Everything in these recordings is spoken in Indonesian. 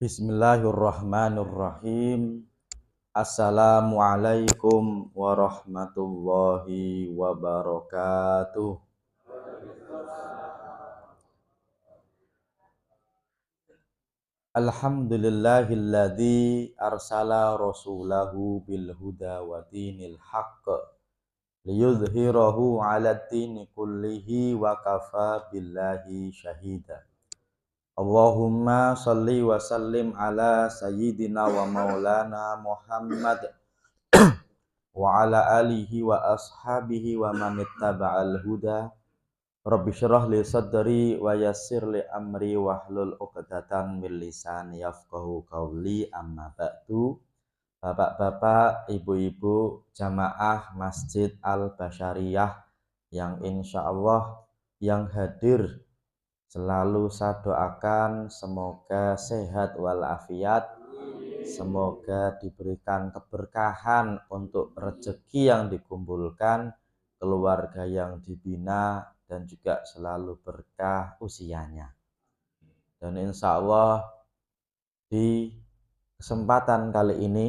Bismillahirrahmanirrahim. Assalamualaikum warahmatullahi wabarakatuh. Alhamdulillahilladzi arsala rasulahu bil huda wa dinil haqq liyudhhirahu 'alad dini kullihi wa kafa billahi syahida. Allahumma shalli wa sallim ala sayyidina wa maulana Muhammad wa ala alihi wa ashabihi wa man ittaba'al huda. Rabbi syrah li sadri wa yassir li amri wahlul 'uqdatam min lisani yafqahu qawli, amma ba'du. Bapak-bapak, ibu-ibu jamaah Masjid Al Basyariyah yang insyaallah yang hadir, selalu saya doakan semoga sehat walafiat, semoga diberikan keberkahan untuk rezeki yang dikumpulkan, keluarga yang dibina, dan juga selalu berkah usianya. Dan insya Allah di kesempatan kali ini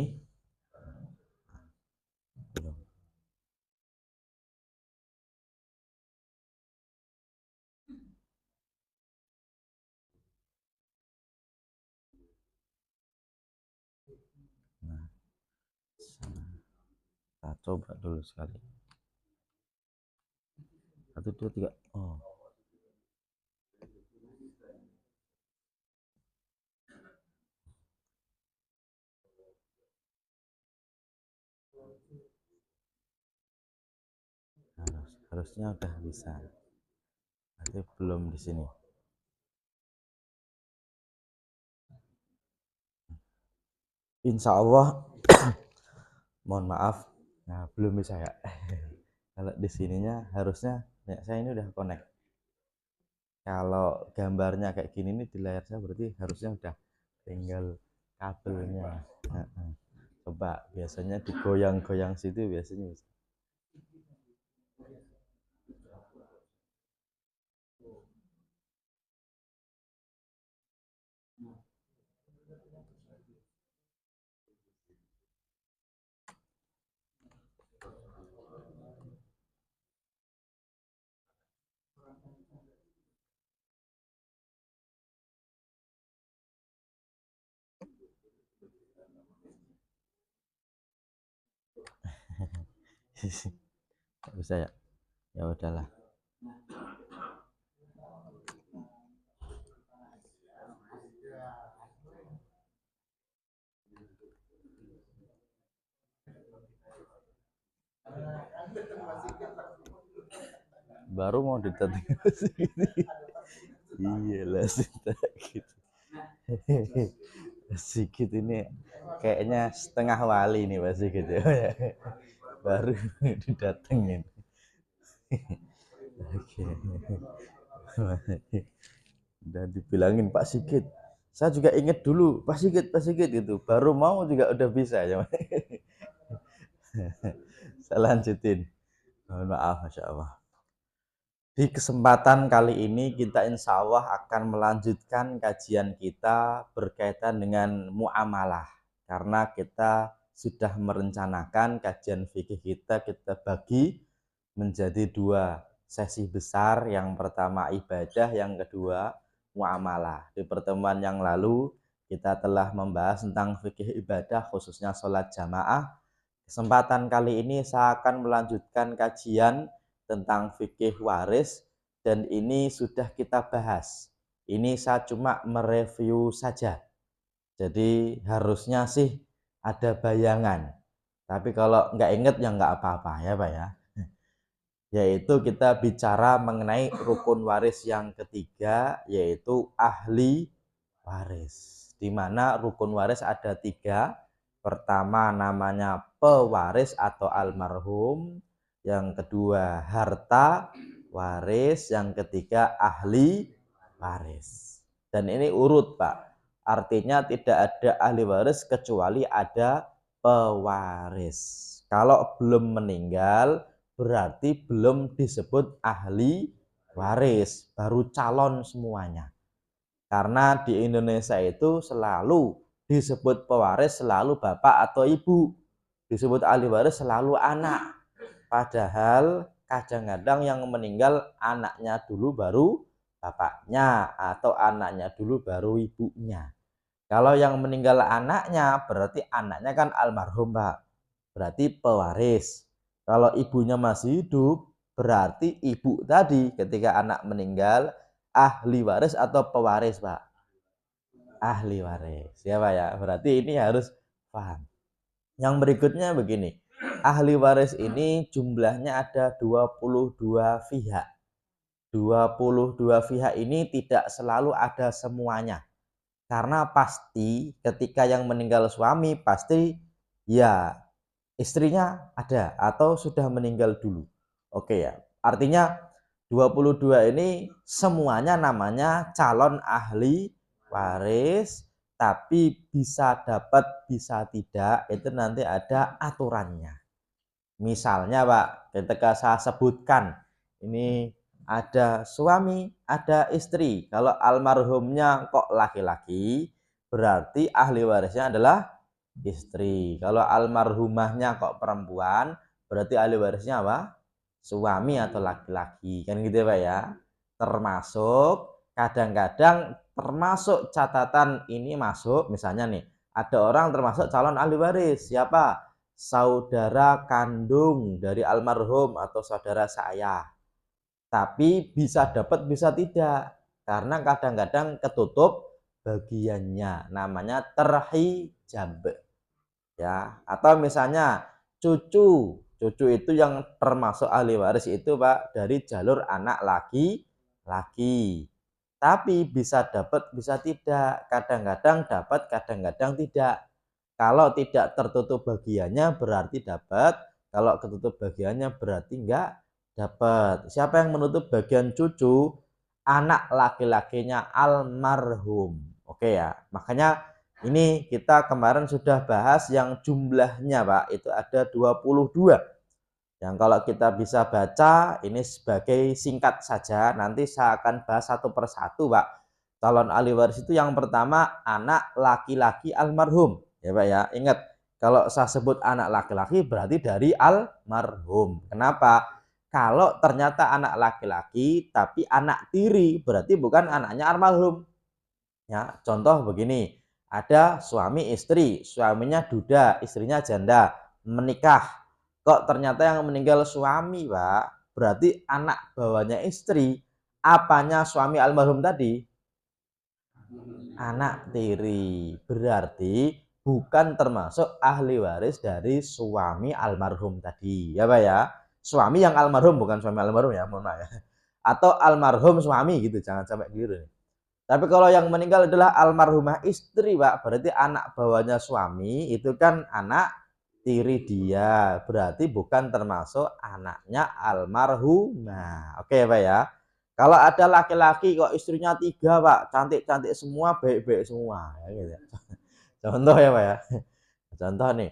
kita coba dulu sekali. 1, 2, 3. Oh. Harusnya udah bisa. Tapi belum di sini. Insya Allah mohon maaf, nah belum bisa ya. Kalau di sininya harusnya ya, saya ini udah connect. Kalau gambarnya kayak gini nih di layar saya, berarti harusnya udah tinggal kabelnya. Coba biasanya digoyang-goyang situ biasanya bisa. Nggak bisa ya, ya udahlah. Baru mau didatengin iyalah gitu. Sikit ini kayaknya setengah wali nih Pak Sigit ya. Baru didatengin. Oke. Dan dibilangin Pak Sigit, saya juga inget dulu Pak Sigit gitu. Baru mau juga udah bisa ya. Saya lanjutin. Mohon maaf, Masya Allah. Di kesempatan kali ini kita insya Allah akan melanjutkan kajian kita berkaitan dengan muamalah. Karena kita sudah merencanakan kajian fikih kita bagi menjadi 2 sesi besar. Yang pertama ibadah, yang kedua muamalah. Di pertemuan yang lalu kita telah membahas tentang fikih ibadah, khususnya sholat jamaah. Kesempatan kali ini saya akan melanjutkan kajian tentang fikih waris, dan ini sudah kita bahas. Ini saya cuma mereview saja. Jadi harusnya sih ada bayangan. Tapi kalau nggak inget ya nggak apa-apa ya Pak ya. Yaitu kita bicara mengenai rukun waris yang ketiga, yaitu ahli waris. Di mana rukun waris ada 3. Pertama namanya pewaris atau almarhum, yang kedua harta waris, yang ketiga ahli waris. Dan ini urut Pak, artinya tidak ada ahli waris kecuali ada pewaris. Kalau belum meninggal berarti belum disebut ahli waris, baru calon semuanya. Karena di Indonesia itu selalu disebut pewaris selalu bapak atau ibu, disebut ahli waris selalu anak. Padahal kadang-kadang yang meninggal anaknya dulu baru bapaknya, atau anaknya dulu baru ibunya. Kalau yang meninggal anaknya berarti anaknya kan almarhum, Pak. Berarti pewaris. Kalau ibunya masih hidup berarti ibu tadi ketika anak meninggal ahli waris atau pewaris, Pak? Ahli waris. Ya, Pak ya. Berarti ini harus paham. Yang berikutnya begini. Ahli waris ini jumlahnya ada 22 pihak. 22 pihak ini tidak selalu ada semuanya. Karena pasti ketika yang meninggal suami pasti ya istrinya ada atau sudah meninggal dulu. Oke ya. Artinya 22 ini semuanya namanya calon ahli waris, tapi bisa dapat bisa tidak itu nanti ada aturannya. Misalnya Pak, ketika saya sebutkan ini ada suami, ada istri. Kalau almarhumnya kok laki-laki, berarti ahli warisnya adalah istri. Kalau almarhumahnya kok perempuan, berarti ahli warisnya apa? Suami atau laki-laki. Kan gitu ya, Pak ya. Termasuk kadang-kadang termasuk catatan ini masuk misalnya nih, ada orang termasuk calon ahli waris. Siapa? Saudara kandung dari almarhum atau saudara saya. Tapi bisa dapat bisa tidak. Karena kadang-kadang ketutup bagiannya, namanya terhijab. Ya, atau misalnya cucu itu yang termasuk ahli waris itu Pak dari jalur anak laki-laki. Tapi bisa dapat bisa tidak, kadang-kadang dapat kadang-kadang tidak. Kalau tidak tertutup bagiannya berarti dapat, kalau ketutup bagiannya berarti enggak dapat. Siapa yang menutup bagian cucu? Anak laki-lakinya almarhum. Oke ya, makanya ini kita kemarin sudah bahas yang jumlahnya Pak, itu ada 22. Yang kalau kita bisa baca ini sebagai singkat saja, nanti saya akan bahas satu persatu Pak. Calon ahli waris itu yang pertama anak laki-laki almarhum. Ya Pak ya, ingat kalau saya sebut anak laki-laki berarti dari almarhum. Kenapa? Kalau ternyata anak laki-laki tapi anak tiri berarti bukan anaknya almarhum. Ya, contoh begini, ada suami istri, suaminya duda, istrinya janda, menikah. Kok ternyata yang meninggal suami, Pak? Berarti anak bawahnya istri, apanya suami almarhum tadi? Anak tiri. Berarti bukan termasuk ahli waris dari suami almarhum tadi. Ya, Pak ya? Suami yang almarhum bukan suami almarhum ya, mohon maaf ya. Atau almarhum suami gitu, jangan sampai keliru. Tapi kalau yang meninggal adalah almarhumah istri, Pak, berarti anak bawahnya suami itu kan anak tiri dia, berarti bukan termasuk anaknya almarhumah. Oke, Pak ya. Kalau ada laki-laki kok istrinya 3, Pak, cantik-cantik semua, baik-baik semua, ya gitu. Contoh ya, Pak ya. Contoh nih,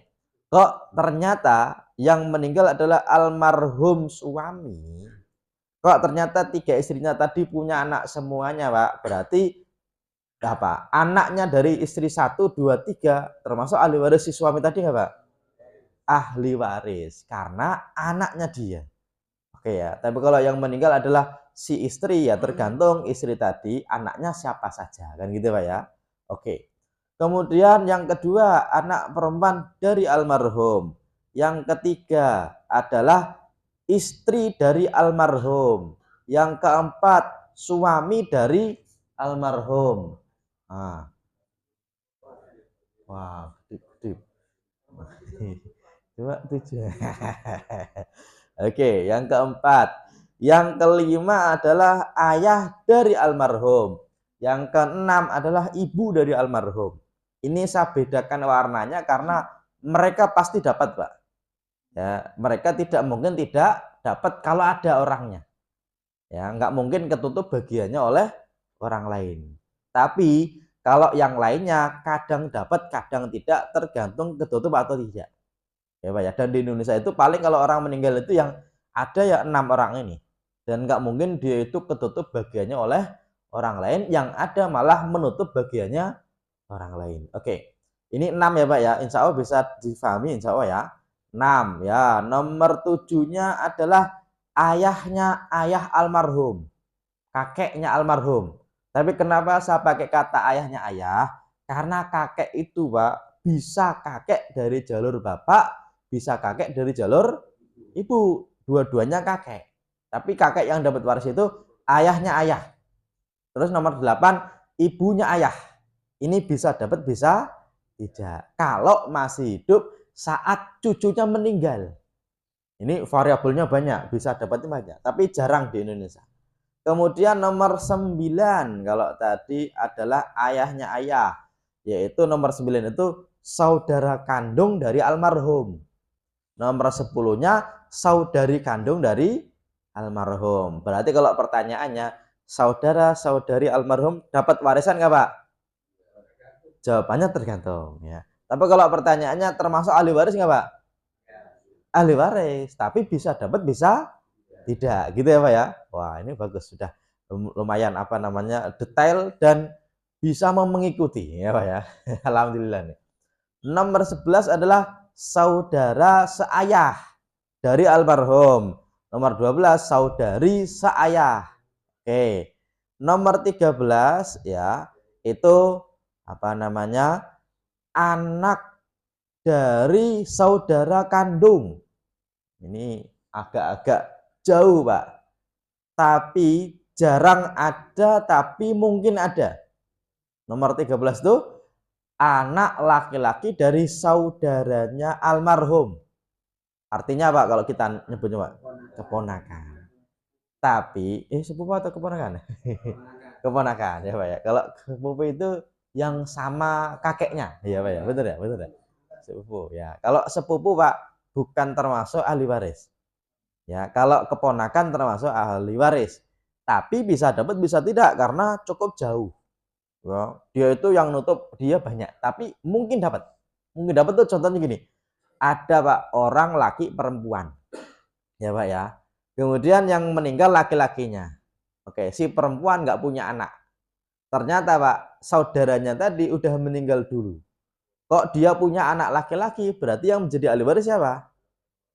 kok ternyata yang meninggal adalah almarhum suami, kok ternyata 3 istrinya tadi punya anak semuanya, Pak. Berarti apa? Anaknya dari istri 1, 2, 3 termasuk ahli waris si suami tadi nggak, Pak? Ahli waris karena anaknya dia. Oke ya. Tapi kalau yang meninggal adalah si istri ya tergantung istri tadi anaknya siapa saja kan gitu, Pak ya. Oke. Kemudian yang kedua anak perempuan dari almarhum. Yang ketiga adalah istri dari almarhum. Yang keempat suami dari almarhum. Nah, wah, dip. Cuma 7. Oke, yang keempat. Yang kelima adalah ayah dari almarhum. Yang keenam adalah ibu dari almarhum. Ini saya bedakan warnanya karena mereka pasti dapat, Pak. Ya, mereka tidak mungkin tidak dapat kalau ada orangnya. Ya, nggak mungkin ketutup bagiannya oleh orang lain. Tapi kalau yang lainnya kadang dapat, kadang tidak, tergantung ketutup atau tidak. Ya, Pak ya. Dan di Indonesia itu paling kalau orang meninggal itu yang ada ya 6 orang ini. Dan nggak mungkin dia itu ketutup bagiannya oleh orang lain, yang ada malah menutup bagiannya orang lain. Oke, ini 6 ya Pak ya, insya Allah bisa difahami insya Allah ya. 6 ya. Nomor 7-nya adalah ayahnya ayah almarhum, kakeknya almarhum. Tapi kenapa saya pakai kata ayahnya ayah? Karena kakek itu Pak bisa kakek dari jalur bapak, bisa kakek dari jalur ibu, dua-duanya kakek. Tapi kakek yang dapat waris itu ayahnya ayah. Terus nomor 8, ibunya ayah. Ini bisa dapat, bisa tidak. Kalau masih hidup saat cucunya meninggal. Ini variabelnya banyak, bisa dapatnya banyak, tapi jarang di Indonesia. Kemudian nomor 9, kalau tadi adalah ayahnya ayah, yaitu nomor 9 itu saudara kandung dari almarhum. Nomor 10-nya saudari kandung dari almarhum. Berarti kalau pertanyaannya saudara-saudari almarhum dapat warisan nggak Pak? Jawabannya tergantung ya. Tapi kalau pertanyaannya termasuk ahli waris nggak Pak? Ahli waris, tapi bisa dapat bisa tidak, gitu ya Pak ya. Wah, ini bagus, sudah lumayan apa namanya detail dan bisa mengikuti ya Pak ya. Alhamdulillah nih. Nomor 11 adalah saudara seayah dari almarhum. Nomor 12 saudari seayah. Oke. Nomor 13 ya, itu apa namanya? Anak dari saudara kandung. Ini agak-agak jauh, Pak. Tapi jarang ada, tapi mungkin ada. Nomor 13 itu anak laki-laki dari saudaranya almarhum. Artinya Pak kalau kita nyebutnya Pak? Keponakan. Tapi sepupu atau keponakan? Keponakan ya Pak ya. Kalau sepupu itu yang sama kakeknya, ya Pak ya. Betul ya, betul ya. Sepupu ya. Kalau sepupu Pak bukan termasuk ahli waris. Ya, kalau keponakan termasuk ahli waris. Tapi bisa dapat bisa tidak karena cukup jauh. Ya, dia itu yang nutup dia banyak, tapi mungkin dapat. Mungkin dapat tuh contohnya gini. Ada Pak orang laki perempuan. Ya Pak ya. Kemudian yang meninggal laki-lakinya. Oke, si perempuan nggak punya anak. Ternyata Pak, saudaranya tadi udah meninggal dulu. Kok dia punya anak laki-laki, berarti yang menjadi ahli waris siapa?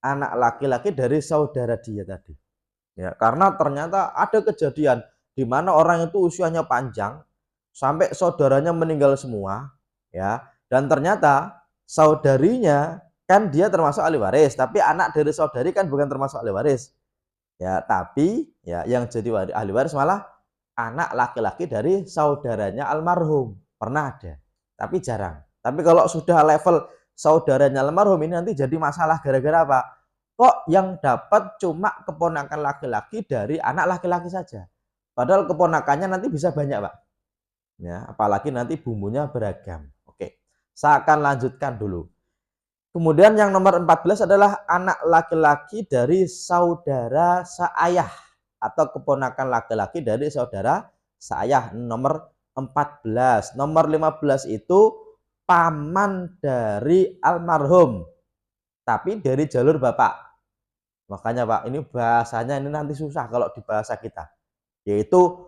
Anak laki-laki dari saudara dia tadi. Ya, karena ternyata ada kejadian di mana orang itu usianya panjang sampai saudaranya meninggal semua, ya. Dan ternyata saudarinya kan dia termasuk ahli waris, tapi anak dari saudari kan bukan termasuk ahli waris. Ya, tapi ya yang jadi ahli waris malah anak laki-laki dari saudaranya almarhum. Pernah ada, tapi jarang. Tapi kalau sudah level saudaranya almarhum ini nanti jadi masalah gara-gara apa? Kok yang dapat cuma keponakan laki-laki dari anak laki-laki saja? Padahal keponakannya nanti bisa banyak, Pak. Ya, apalagi nanti bumbunya beragam. Oke, saya akan lanjutkan dulu. Kemudian yang nomor 14 adalah anak laki-laki dari saudara seayah atau keponakan laki-laki dari saudara seayah. Nomor 14. Nomor 15 itu paman dari almarhum, tapi dari jalur bapak. Makanya Pak, ini bahasanya ini nanti susah kalau di bahasa kita. Yaitu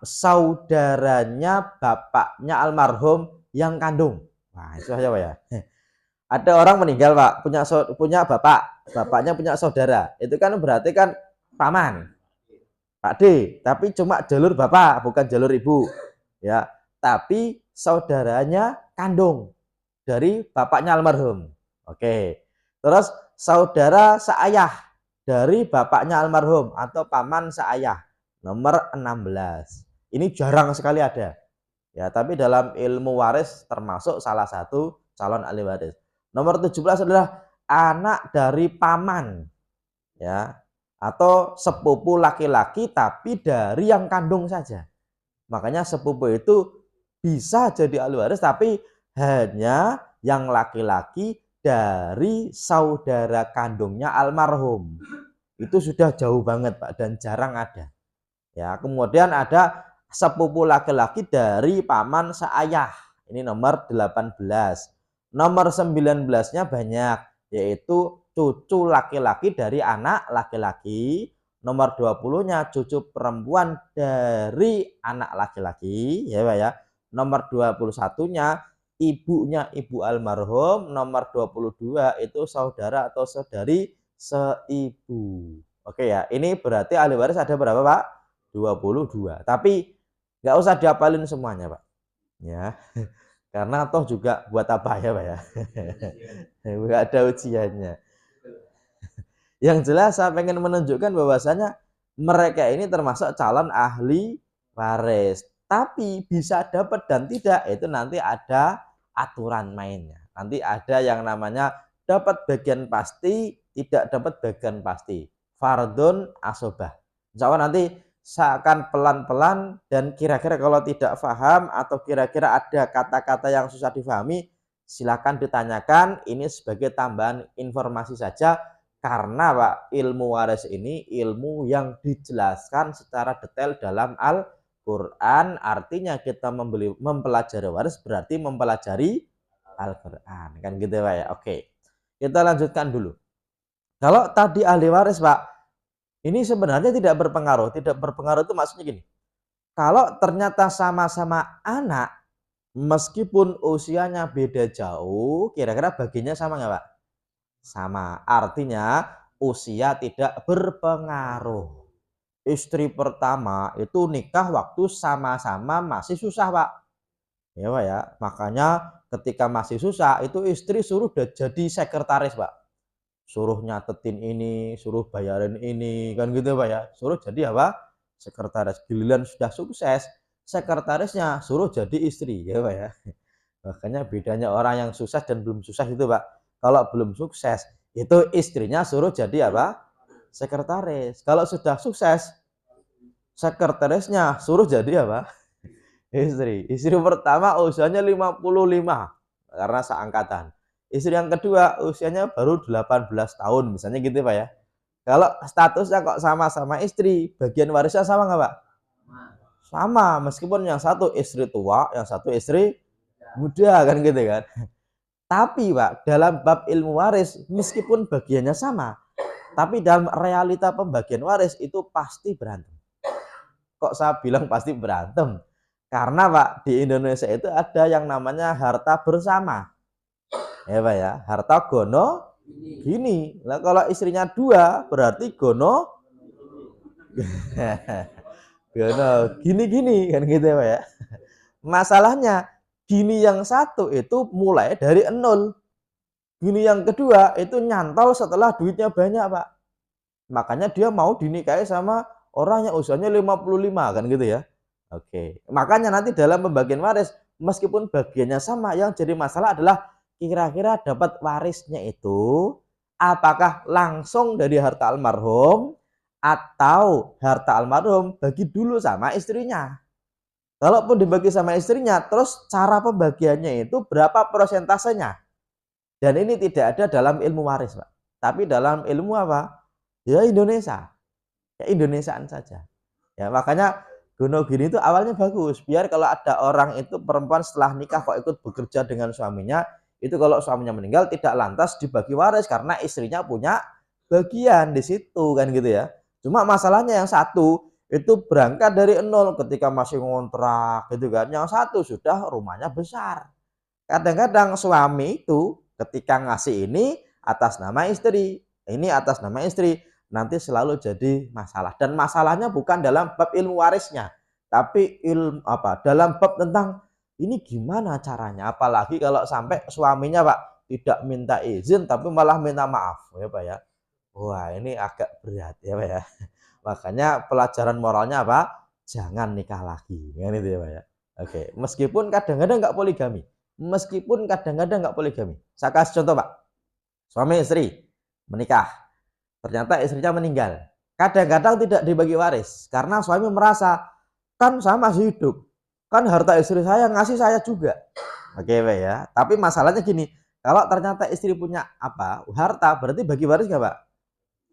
saudaranya bapaknya almarhum yang kandung. Nah, itu aja Pak ya. Ada orang meninggal Pak, punya bapak, bapaknya punya saudara. Itu kan berarti kan paman, Pak D, tapi cuma jalur bapak, bukan jalur ibu. Ya, tapi saudaranya kandung dari bapaknya almarhum. Oke. Terus saudara seayah dari bapaknya almarhum atau paman seayah. Nomor 16. Ini jarang sekali ada. Ya, tapi dalam ilmu waris termasuk salah satu calon ahli waris. Nomor 17 adalah anak dari paman. Ya, atau sepupu laki-laki tapi dari yang kandung saja. Makanya sepupu itu bisa jadi ahli waris tapi hanya yang laki-laki dari saudara kandungnya almarhum. Itu sudah jauh banget Pak dan jarang ada. Ya, kemudian ada sepupu laki-laki dari paman seayah. Ini nomor 18. Nomor 19-nya banyak, yaitu cucu laki-laki dari anak laki-laki nomor 20-nya cucu perempuan dari anak laki-laki, ya Pak ya. Nomor 21-nya ibunya ibu almarhum, nomor 22 itu saudara atau saudari seibu. Oke ya, ini berarti ahli waris ada berapa Pak? 22. Tapi nggak usah dihafalin semuanya Pak. Ya, karena toh juga buat apa ya Pak ya? Nggak ada ujiannya. Yang jelas saya pengen menunjukkan bahwasanya mereka ini termasuk calon ahli waris. Tapi bisa dapat dan tidak itu nanti ada aturan mainnya. Nanti ada yang namanya dapat bagian pasti, tidak dapat bagian pasti. Fardun asobah. Insya Allah nanti saya akan pelan-pelan dan kira-kira kalau tidak paham atau kira-kira ada kata-kata yang susah difahami, silakan ditanyakan. Ini sebagai tambahan informasi saja. Karena Pak, ilmu waris ini ilmu yang dijelaskan secara detail dalam Al-Quran. Artinya kita mempelajari waris berarti mempelajari Al-Quran. Kan gitu Pak ya. Oke, kita lanjutkan dulu. Kalau tadi ahli waris Pak, ini sebenarnya tidak berpengaruh. Tidak berpengaruh itu maksudnya gini. Kalau ternyata sama-sama anak, meskipun usianya beda jauh, kira-kira bagiannya sama nggak Pak? Sama. Artinya usia tidak berpengaruh. Istri pertama itu nikah waktu sama-sama masih susah Pak. Ya Pak ya. Makanya ketika masih susah itu istri suruh jadi sekretaris Pak. Suruh nyatetin ini, suruh bayarin ini, kan gitu Pak ya. Suruh jadi apa? Sekretaris. Giliran sudah sukses, sekretarisnya suruh jadi istri, ya Pak ya. Makanya bedanya orang yang sukses dan belum sukses itu Pak. Kalau belum sukses, itu istrinya suruh jadi apa? Sekretaris. Kalau sudah sukses, sekretarisnya suruh jadi apa? Istri. Istri pertama usianya 55 karena seangkatan. Istri yang kedua usianya baru 18 tahun misalnya gitu Pak ya. Kalau statusnya kok sama-sama istri, bagian warisnya sama nggak Pak? Sama, meskipun yang satu istri tua, yang satu istri muda kan gitu kan. Tapi Pak, dalam bab ilmu waris meskipun bagiannya sama, tapi dalam realita pembagian waris itu pasti berantem. Kok saya bilang pasti berantem? Karena Pak, di Indonesia itu ada yang namanya harta bersama. Ya Pak ya, harta gono gini. Nah, kalau istrinya dua berarti gono gono gini-gini kan gitu ya Pak ya. Masalahnya gini yang satu itu mulai dari nol. Gini yang kedua itu nyantol setelah duitnya banyak Pak. Makanya dia mau dinikahi sama orang yang usianya 55 kan gitu ya. Oke. Makanya nanti dalam pembagian waris meskipun bagiannya sama, yang jadi masalah adalah kira-kira dapat warisnya itu apakah langsung dari harta almarhum atau harta almarhum bagi dulu sama istrinya. Kalaupun dibagi sama istrinya, terus cara pembagiannya itu berapa persentasenya? Dan ini tidak ada dalam ilmu waris, Pak. Tapi dalam ilmu apa? Ya Indonesia. Ya Indonesiaan saja. Ya makanya gono gini itu awalnya bagus. Biar kalau ada orang itu perempuan setelah nikah kok ikut bekerja dengan suaminya, itu kalau suaminya meninggal tidak lantas dibagi waris karena istrinya punya bagian di situ kan gitu ya. Cuma masalahnya yang satu itu berangkat dari nol ketika masih ngontrak gitu kan. Yang satu sudah rumahnya besar. Kadang-kadang suami itu ketika ngasih ini atas nama istri, ini atas nama istri, nanti selalu jadi masalah. Dan masalahnya bukan dalam bab ilmu warisnya, tapi dalam bab tentang ini gimana caranya. Apalagi kalau sampai suaminya Pak tidak minta izin tapi malah minta maaf ya Pak ya. Wah ini agak berat ya Pak ya. Makanya pelajaran moralnya apa? Jangan nikah lagi. Kan itu ya Pak ya. Oke, meskipun kadang-kadang nggak poligami. Meskipun kadang-kadang nggak poligami. Saya kasih contoh Pak. Suami istri menikah. Ternyata istrinya meninggal. Kadang-kadang tidak dibagi waris. Karena suami merasa, kan saya masih hidup. Kan harta istri saya ngasih saya juga. Oke Pak ya. Tapi masalahnya gini. Kalau ternyata istri punya harta, berarti bagi waris nggak Pak?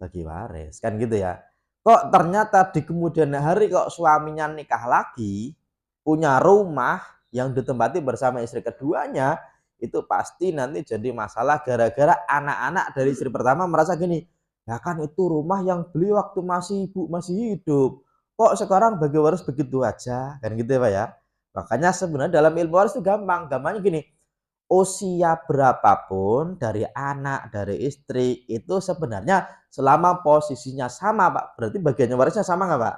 Bagi waris. Kan gitu ya. Kok ternyata di kemudian hari kok suaminya nikah lagi, punya rumah, yang ditempati bersama istri keduanya, itu pasti nanti jadi masalah gara-gara anak-anak dari istri pertama merasa gini, Ya kan itu rumah yang beli waktu ibu masih hidup. Kok sekarang bagi waris begitu aja? Kan gitu ya Pak ya. Makanya sebenarnya dalam ilmu waris itu gampang. Gampangnya gini, usia berapapun dari anak, dari istri itu sebenarnya selama posisinya sama Pak. Berarti bagiannya warisnya sama nggak Pak?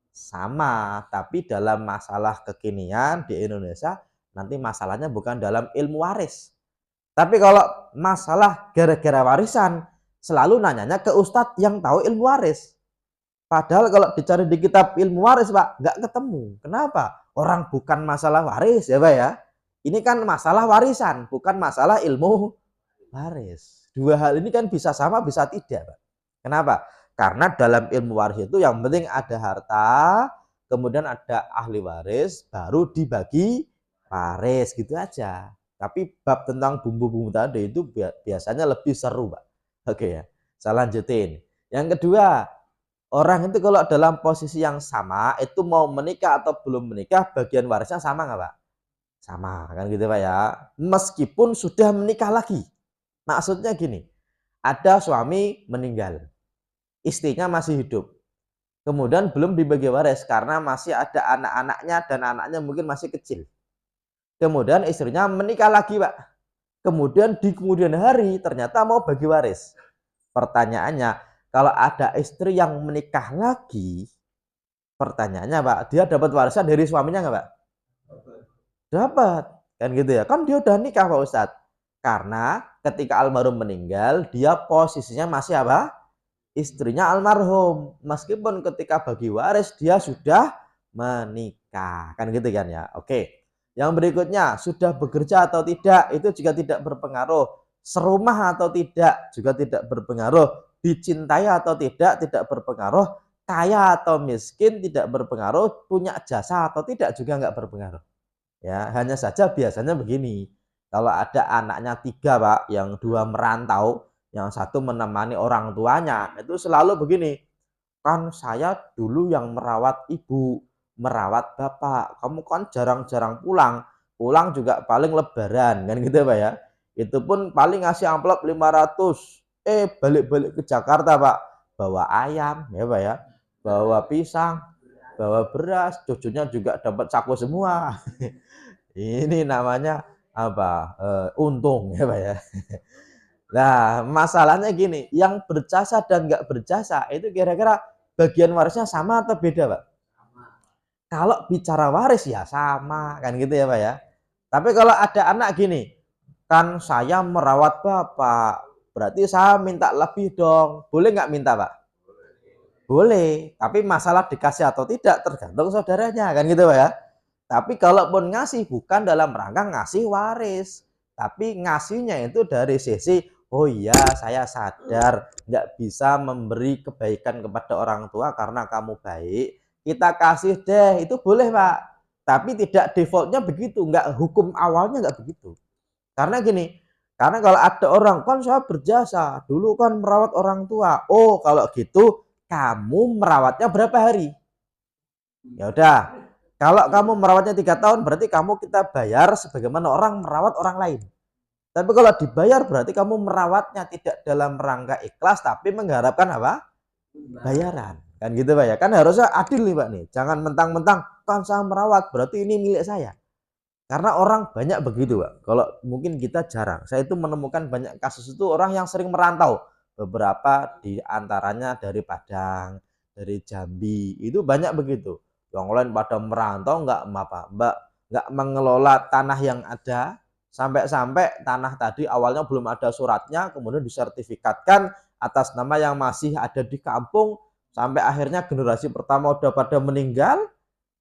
Sama. Tapi dalam masalah kekinian di Indonesia nanti masalahnya bukan dalam ilmu waris. Tapi kalau masalah gara-gara warisan, selalu nanyanya ke ustadz yang tahu ilmu waris. Padahal kalau dicari di kitab ilmu waris, Pak, nggak ketemu. Kenapa? Orang bukan masalah waris, ya Pak ya. Ini kan masalah warisan, bukan masalah ilmu waris. Dua hal ini kan bisa sama, bisa tidak, Pak. Kenapa? Karena dalam ilmu waris itu yang penting ada harta, kemudian ada ahli waris, baru dibagi waris, gitu aja. Tapi bab tentang bumbu-bumbu tadi itu biasanya lebih seru, Pak. Oke ya, saya lanjutin. Yang kedua, orang itu kalau dalam posisi yang sama, itu mau menikah atau belum menikah, bagian warisnya sama nggak, Pak? Sama, kan gitu, Pak ya. Meskipun sudah menikah lagi. Maksudnya gini, ada suami meninggal, istrinya masih hidup. Kemudian belum dibagi waris karena masih ada anak-anaknya dan anaknya mungkin masih kecil. Kemudian istrinya menikah lagi, Pak. Kemudian di kemudian hari ternyata mau bagi waris. Pertanyaannya, kalau ada istri yang menikah lagi, pertanyaannya Pak, dia dapat warisan dari suaminya nggak Pak? Dapat. Kan gitu ya. Kan dia udah nikah Pak Ustadz. Karena ketika almarhum meninggal, dia posisinya masih apa? Istrinya almarhum. Meskipun ketika bagi waris, dia sudah menikah. Kan gitu kan ya. Oke. Yang berikutnya, sudah bekerja atau tidak, itu juga tidak berpengaruh. Serumah atau tidak, juga tidak berpengaruh. Dicintai atau tidak berpengaruh. Kaya atau miskin, tidak berpengaruh. Punya jasa atau tidak, juga nggak berpengaruh. Ya, hanya saja biasanya begini. Kalau ada anaknya 3, Pak, yang 2 merantau, yang 1 menemani orang tuanya, itu selalu begini. Kan saya dulu yang merawat ibu, merawat bapak. Kamu kan jarang-jarang pulang. Pulang juga paling lebaran, kan gitu Pak ya. Itu pun paling ngasih amplop 500. Balik-balik ke Jakarta, Pak. Bawa ayam, ya Pak ya. Bawa pisang, bawa beras, cucunya juga dapat saku semua. Ini namanya apa? Untung ya Pak ya. Nah, masalahnya gini, yang berjasa dan nggak berjasa itu kira-kira bagian warisnya sama atau beda, Pak? Kalau bicara waris ya sama, kan gitu ya, Pak ya. Tapi kalau ada anak gini, kan saya merawat bapak, berarti saya minta lebih dong. Boleh nggak minta, Pak? Boleh, tapi masalah dikasih atau tidak tergantung saudaranya, kan gitu Pak ya. Tapi kalaupun ngasih bukan dalam rangka ngasih waris, tapi ngasihnya itu dari sisi, oh iya saya sadar nggak bisa memberi kebaikan kepada orang tua karena kamu baik, kita kasih deh, itu boleh Pak. Tapi tidak defaultnya begitu, nggak hukum awalnya nggak begitu. Karena gini, karena kalau ada orang, kan saya berjasa, dulu kan merawat orang tua. Oh kalau gitu kamu merawatnya berapa hari? Ya udah, kalau kamu merawatnya 3 tahun, berarti kamu kita bayar sebagaimana orang merawat orang lain. Tapi kalau dibayar berarti kamu merawatnya tidak dalam rangka ikhlas, tapi mengharapkan apa? Bayaran. Kan gitu Pak ya. Kan harusnya adil nih Pak nih. Jangan mentang-mentang kan saya merawat, berarti ini milik saya. Karena orang banyak begitu Pak. Kalau mungkin kita jarang. Saya itu menemukan banyak kasus itu orang yang sering merantau. Beberapa di antaranya dari Padang, dari Jambi, itu banyak begitu. Yang lain pada merantau nggak mengelola tanah yang ada, sampai-sampai tanah tadi awalnya belum ada suratnya, kemudian disertifikatkan atas nama yang masih ada di kampung, sampai akhirnya generasi pertama udah pada meninggal,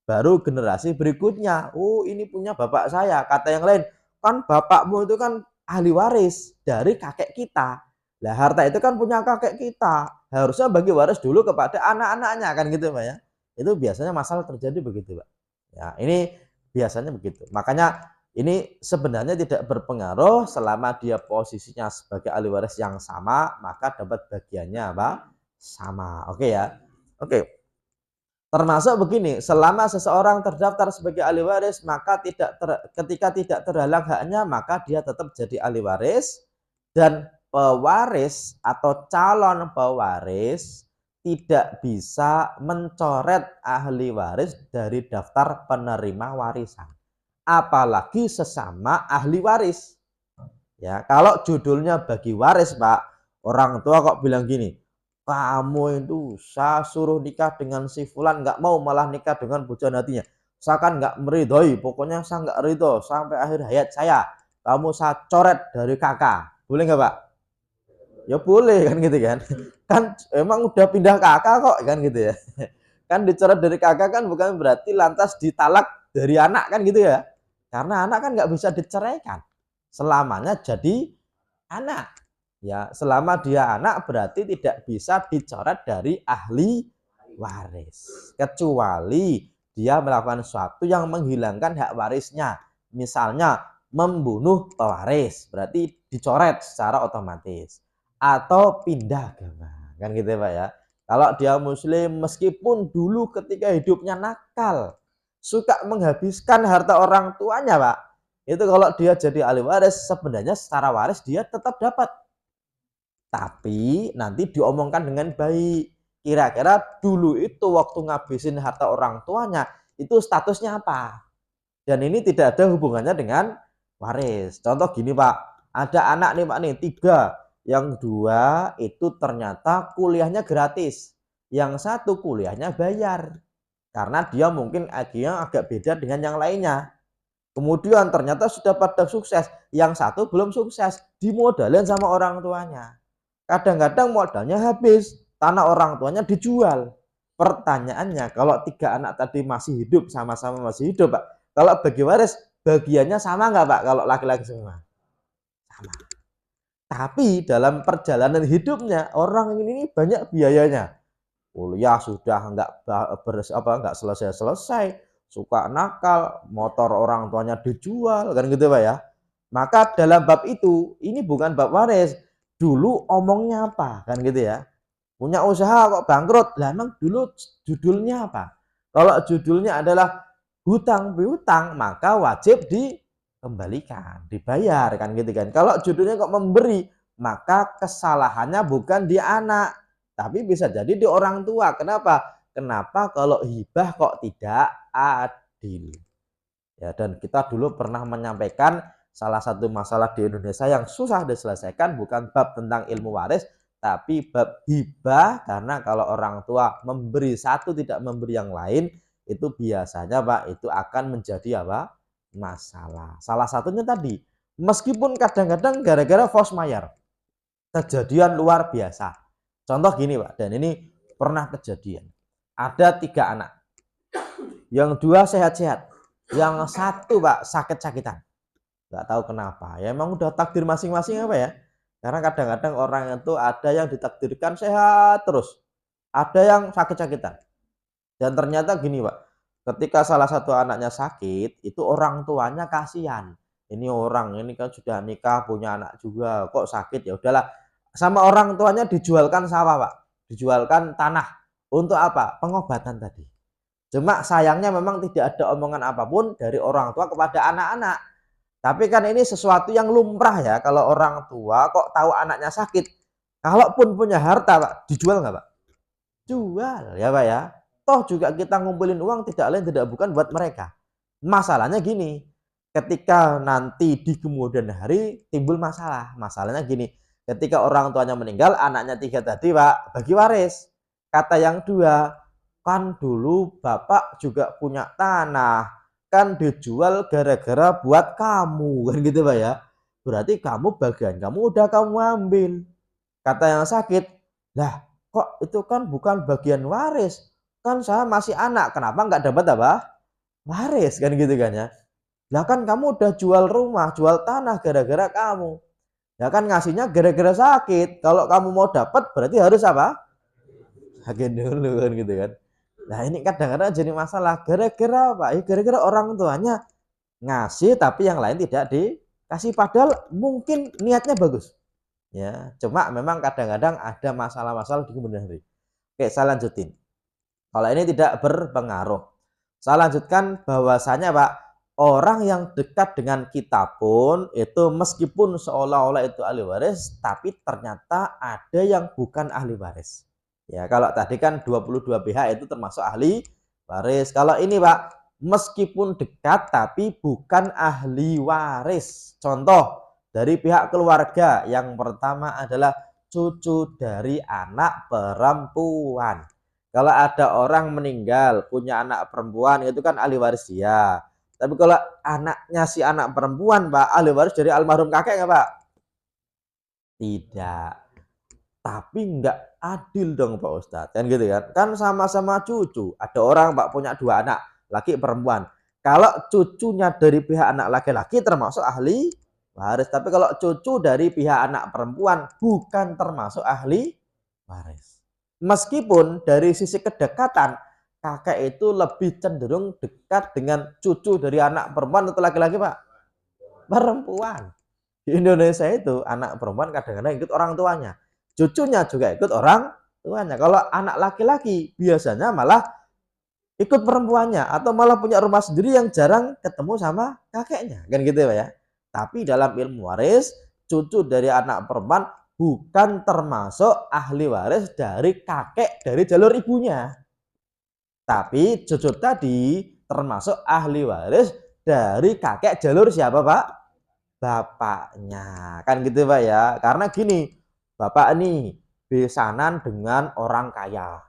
baru generasi berikutnya, oh ini punya bapak saya. Kata yang lain, kan bapakmu itu kan ahli waris dari kakek kita. Lah harta itu kan punya kakek kita. Harusnya bagi waris dulu kepada anak-anaknya kan gitu Pak ya. Itu biasanya masalah terjadi begitu Pak. Ya, ini biasanya begitu. Makanya ini sebenarnya tidak berpengaruh selama dia posisinya sebagai ahli waris yang sama, maka dapat bagiannya apa? Sama. Oke ya. Oke. Termasuk begini, selama seseorang terdaftar sebagai ahli waris, maka ketika tidak terhalang haknya, maka dia tetap jadi ahli waris. Dan pewaris atau calon pewaris tidak bisa mencoret ahli waris dari daftar penerima warisan, apalagi sesama ahli waris. Ya, kalau judulnya bagi waris, Pak, orang tua kok bilang gini, kamu itu saya suruh nikah dengan si fulan nggak mau, malah nikah dengan pujaan hatinya. Saya kan nggak meridhoi, pokoknya saya nggak ridho sampai akhir hayat saya. Kamu saya coret dari kakak, boleh nggak, Pak? Ya boleh kan gitu kan. Kan emang udah pindah kakak kok kan gitu ya. Kan dicoret dari kakak kan bukan berarti lantas ditalak dari anak kan gitu ya. Karena anak kan nggak bisa diceraikan. Selamanya jadi anak. Ya, selama dia anak berarti tidak bisa dicoret dari ahli waris. Kecuali dia melakukan sesuatu yang menghilangkan hak warisnya. Misalnya membunuh pewaris, berarti dicoret secara otomatis. Atau pindah agama. Kan gitu ya, Pak ya. Kalau dia muslim meskipun dulu ketika hidupnya nakal, suka menghabiskan harta orang tuanya, Pak. Itu kalau dia jadi ahli waris sebenarnya secara waris dia tetap dapat. Tapi nanti diomongkan dengan baik. Kira-kira dulu itu waktu ngabisin harta orang tuanya itu statusnya apa? Dan ini tidak ada hubungannya dengan waris. Contoh gini, Pak, ada anak nih, Pak nih, 3. Yang 2 itu ternyata kuliahnya gratis. Yang 1 kuliahnya bayar. Karena dia mungkin agak beda dengan yang lainnya. Kemudian ternyata sudah pada sukses. Yang 1 belum sukses. Dimodalin sama orang tuanya. Kadang-kadang modalnya habis, tanah orang tuanya dijual. Pertanyaannya, kalau 3 anak tadi masih hidup, sama-sama masih hidup, Pak. Kalau bagi waris, bagiannya sama nggak, Pak? Kalau laki-laki semua? Sama. Tapi dalam perjalanan hidupnya, orang ini banyak biayanya. Kuliah sudah nggak selesai-selesai, suka nakal, motor orang tuanya dijual, kan gitu, Pak ya. Maka dalam bab itu, ini bukan bab waris. Dulu omongnya apa, kan gitu ya. Punya usaha kok bangkrut, lah emang dulu judulnya apa? Kalau judulnya adalah hutang piutang, maka wajib dikembalikan, dibayar, kan gitu kan. Kalau judulnya kok memberi, maka kesalahannya bukan di anak, tapi bisa jadi di orang tua. Kenapa? Kenapa kalau hibah kok tidak adil? Ya, dan kita dulu pernah menyampaikan salah satu masalah di Indonesia yang susah diselesaikan bukan bab tentang ilmu waris, tapi bab hibah, karena kalau orang tua memberi satu tidak memberi yang lain, itu biasanya, Pak, itu akan menjadi apa? Masalah. Salah satunya tadi, meskipun kadang-kadang gara-gara force majeure, kejadian luar biasa. Contoh gini, Pak, dan ini pernah kejadian. Ada 3 anak. Yang 2 sehat-sehat. Yang 1, Pak, sakit-sakitan. Nggak tahu kenapa. Ya emang udah takdir masing-masing apa ya. Karena kadang-kadang orang itu ada yang ditakdirkan sehat terus. Ada yang sakit-sakitan. Dan ternyata gini, Pak. Ketika salah satu anaknya sakit, itu orang tuanya kasihan. Ini orang ini kan sudah nikah, punya anak juga, kok sakit, ya udahlah. Sama orang tuanya dijualkan sawah, Pak. Dijualkan tanah. Untuk apa? Pengobatan tadi. Cuma sayangnya memang tidak ada omongan apapun dari orang tua kepada anak-anak. Tapi kan ini sesuatu yang lumrah ya, kalau orang tua kok tahu anaknya sakit, kalaupun punya harta, Pak, dijual nggak, Pak? Jual ya, Pak ya. Toh juga kita ngumpulin uang tidak lain tidak bukan buat mereka. Masalahnya gini, ketika nanti di kemudian hari timbul masalah. Masalahnya gini, ketika orang tuanya meninggal, anaknya 3 tadi, Pak, bagi waris. Kata yang 2, kan dulu bapak juga punya tanah, kan dijual gara-gara buat kamu, kan gitu, Pak ya. Berarti kamu bagian kamu udah kamu ambil. Kata yang sakit, lah kok itu kan bukan bagian waris, kan saya masih anak, kenapa nggak dapat apa? Waris, kan gitu kan ya. Lah kan kamu udah jual rumah, jual tanah gara-gara kamu. Ya kan ngasihnya gara-gara sakit. Kalau kamu mau dapat berarti harus apa? Sakit dulu, kan gitu kan. Nah ini kadang-kadang jadi masalah. Gara-gara apa? Ya gara-gara orang tuanya ngasih tapi yang lain tidak dikasih. Padahal mungkin niatnya bagus. Ya, cuma memang kadang-kadang ada masalah-masalah di kemudian hari. Oke, saya lanjutin. Kalau ini tidak berpengaruh. Saya lanjutkan bahwasanya, Pak, orang yang dekat dengan kita pun itu meskipun seolah-olah itu ahli waris, tapi ternyata ada yang bukan ahli waris. Ya, kalau tadi kan 22 pihak itu termasuk ahli waris. Kalau ini Pak, meskipun dekat tapi bukan ahli waris. Contoh dari pihak keluarga, yang pertama adalah cucu dari anak perempuan. Kalau ada orang meninggal punya anak perempuan, itu kan ahli waris dia. Tapi kalau anaknya si anak perempuan, Pak, ahli waris dari almarhum kakek nggak, Pak? Tidak. Tapi nggak adil dong, Pak Ustadz. Kan gitu kan? Kan sama-sama cucu. Ada orang, Pak, punya 2 anak, laki perempuan. Kalau cucunya dari pihak anak laki-laki termasuk ahli waris. Tapi kalau cucu dari pihak anak perempuan bukan termasuk ahli waris. Meskipun dari sisi kedekatan, kakek itu lebih cenderung dekat dengan cucu dari anak perempuan atau laki-laki, Pak? Perempuan. Di Indonesia itu anak perempuan kadang-kadang ikut orang tuanya. Cucunya juga ikut orang tuanya. Kalau anak laki-laki biasanya malah ikut perempuannya atau malah punya rumah sendiri yang jarang ketemu sama kakeknya. Kan gitu ya. Tapi dalam ilmu waris, cucu dari anak perempuan bukan termasuk ahli waris dari kakek dari jalur ibunya. Tapi cucu tadi termasuk ahli waris dari kakek jalur siapa, Pak? Bapaknya. Kan gitu, Pak ya. Karena gini, Bapak nih besanan dengan orang kaya.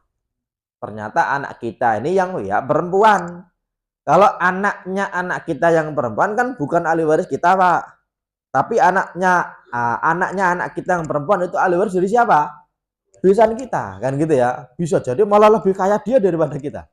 Ternyata anak kita ini yang ya perempuan. Kalau anaknya anak kita yang perempuan kan bukan ahli waris kita, Pak. Tapi anaknya anak kita yang perempuan itu ahli waris dari siapa? Besan kita, kan gitu ya. Bisa jadi malah lebih kaya dia daripada kita.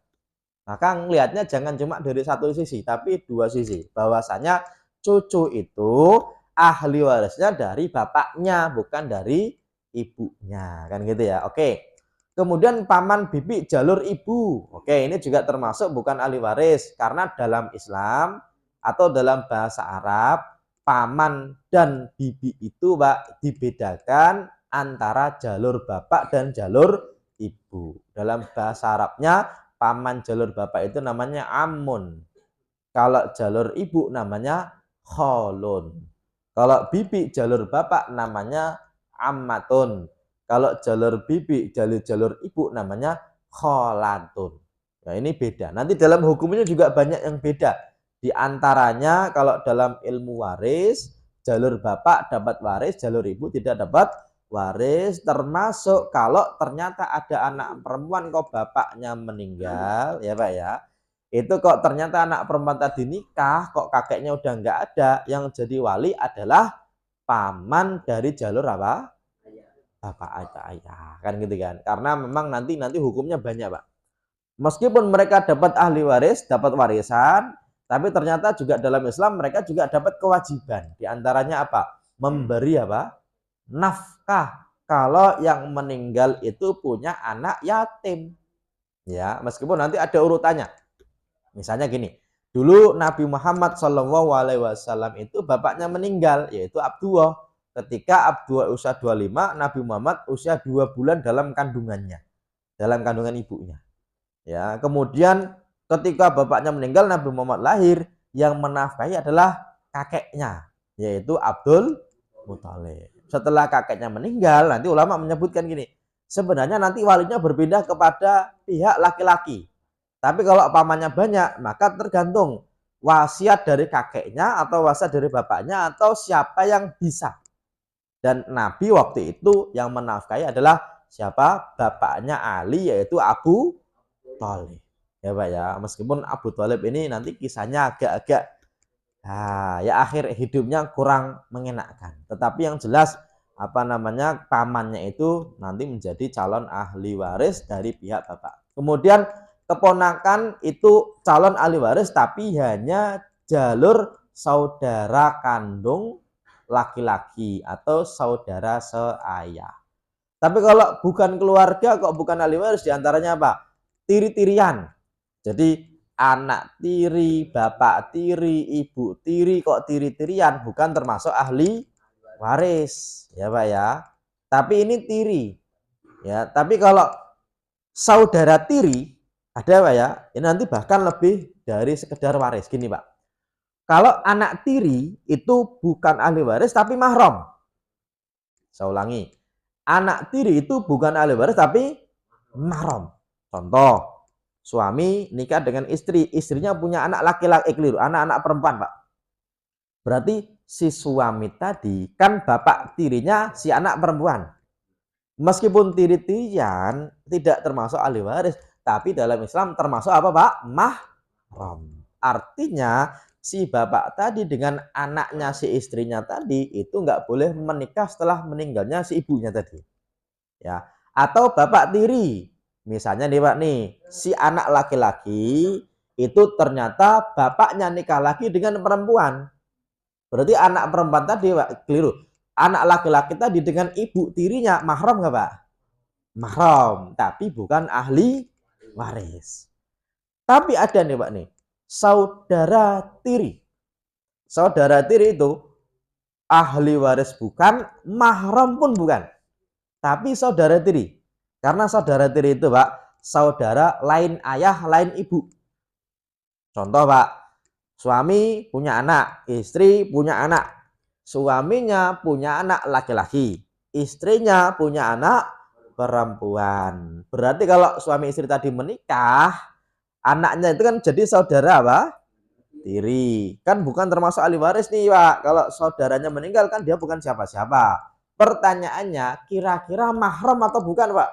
Maka ngelihatnya jangan cuma dari satu sisi, tapi 2 sisi. Bahwasanya cucu itu ahli warisnya dari bapaknya, bukan dari ibunya, kan gitu ya. Oke. Kemudian paman bibi jalur ibu. Oke, ini juga termasuk bukan ahli waris karena dalam Islam atau dalam bahasa Arab, paman dan bibi itu, Pak, dibedakan antara jalur bapak dan jalur ibu. Dalam bahasa Arabnya, paman jalur bapak itu namanya amun. Kalau jalur ibu namanya kholun. Kalau bibi jalur bapak namanya ammatun. Kalau jalur bibi, jalur ibu namanya kholatun. Nah, ini beda. Nanti dalam hukumnya juga banyak yang beda. Di antaranya kalau dalam ilmu waris, jalur bapak dapat waris, jalur ibu tidak dapat waris. Termasuk kalau ternyata ada anak perempuan kok bapaknya meninggal, ya Pak ya. Itu kok ternyata anak perempuan tadi nikah, kok kakeknya udah nggak ada, yang jadi wali adalah paman dari jalur apa? Bapak atau ayah, kan gitu kan. Karena memang nanti hukumnya banyak, Pak. Meskipun mereka dapat ahli waris, dapat warisan, tapi ternyata juga dalam Islam mereka juga dapat kewajiban. Di antaranya apa? Memberi apa? Nafkah. Kalau yang meninggal itu punya anak yatim. Ya, meskipun nanti ada urutannya. Misalnya gini, dulu Nabi Muhammad SAW itu bapaknya meninggal, yaitu Abdullah. Ketika Abdullah usia 25, Nabi Muhammad usia 2 bulan dalam kandungannya, dalam kandungan ibunya. Ya, kemudian ketika bapaknya meninggal, Nabi Muhammad lahir, yang menafkahi adalah kakeknya, yaitu Abdul Muthalib. Setelah kakeknya meninggal, nanti ulama menyebutkan gini, sebenarnya nanti walinya berpindah kepada pihak laki-laki. Tapi kalau pamannya banyak, maka tergantung wasiat dari kakeknya atau wasiat dari bapaknya atau siapa yang bisa. Dan Nabi waktu itu yang menafkahi adalah siapa? Bapaknya Ali, yaitu Abu Thalib. Ya Pak ya, meskipun Abu Thalib ini nanti kisahnya agak-agak ya akhir hidupnya kurang mengenakan. Tetapi yang jelas pamannya itu nanti menjadi calon ahli waris dari pihak bapak. Kemudian keponakan itu calon ahli waris tapi hanya jalur saudara kandung laki-laki atau saudara seayah. Tapi kalau bukan keluarga kok bukan ahli waris, diantaranya apa? Tiri-tirian. Jadi anak tiri, bapak tiri, ibu tiri, kok tiri-tirian bukan termasuk ahli waris, ya Pak ya. Tapi ini tiri. Ya, tapi kalau saudara tiri ada Pak ya. Ini nanti bahkan lebih dari sekedar waris. Gini Pak. Kalau anak tiri itu bukan ahli waris tapi mahram. Saya ulangi. Anak tiri itu bukan ahli waris tapi mahram. Contoh, suami nikah dengan istri, istrinya punya anak laki-laki, keliru, anak-anak perempuan, Pak. Berarti si suami tadi kan bapak tirinya si anak perempuan. Meskipun tiri-tirian tidak termasuk ahli waris, tapi dalam Islam termasuk apa, Pak? Mahram. Artinya si bapak tadi dengan anaknya si istrinya tadi itu nggak boleh menikah setelah meninggalnya si ibunya tadi. Ya, atau bapak tiri. Misalnya nih Pak nih, si anak laki-laki itu ternyata bapaknya nikah lagi dengan perempuan. Berarti anak perempuan tadi, Pak, keliru. Anak laki-laki tadi dengan ibu tirinya mahram nggak, Pak? Mahram, tapi bukan ahli waris. Tapi ada nih, Pak nih, saudara tiri. Saudara tiri itu ahli waris bukan, mahram pun bukan. Tapi saudara tiri. Karena saudara tiri itu, Pak, saudara lain ayah, lain ibu. Contoh, Pak, suami punya anak, istri punya anak. Suaminya punya anak laki-laki, istrinya punya anak perempuan. Berarti kalau suami istri tadi menikah, anaknya itu kan jadi saudara apa? Tiri. Kan bukan termasuk ahli waris nih, Pak. Kalau saudaranya meninggal kan dia bukan siapa-siapa. Pertanyaannya, kira-kira mahram atau bukan, Pak?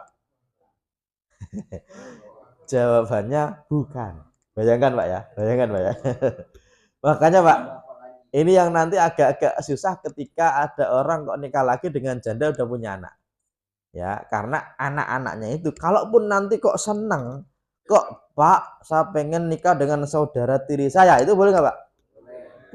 Jawabannya bukan. Bayangkan, Pak ya. Bayangkan, Pak ya. Makanya, Pak, ini yang nanti agak-agak susah ketika ada orang kok nikah lagi dengan janda udah punya anak. Ya, karena anak-anaknya itu kalaupun nanti kok seneng, kok Pak, saya pengen nikah dengan saudara tiri saya, itu boleh nggak, Pak?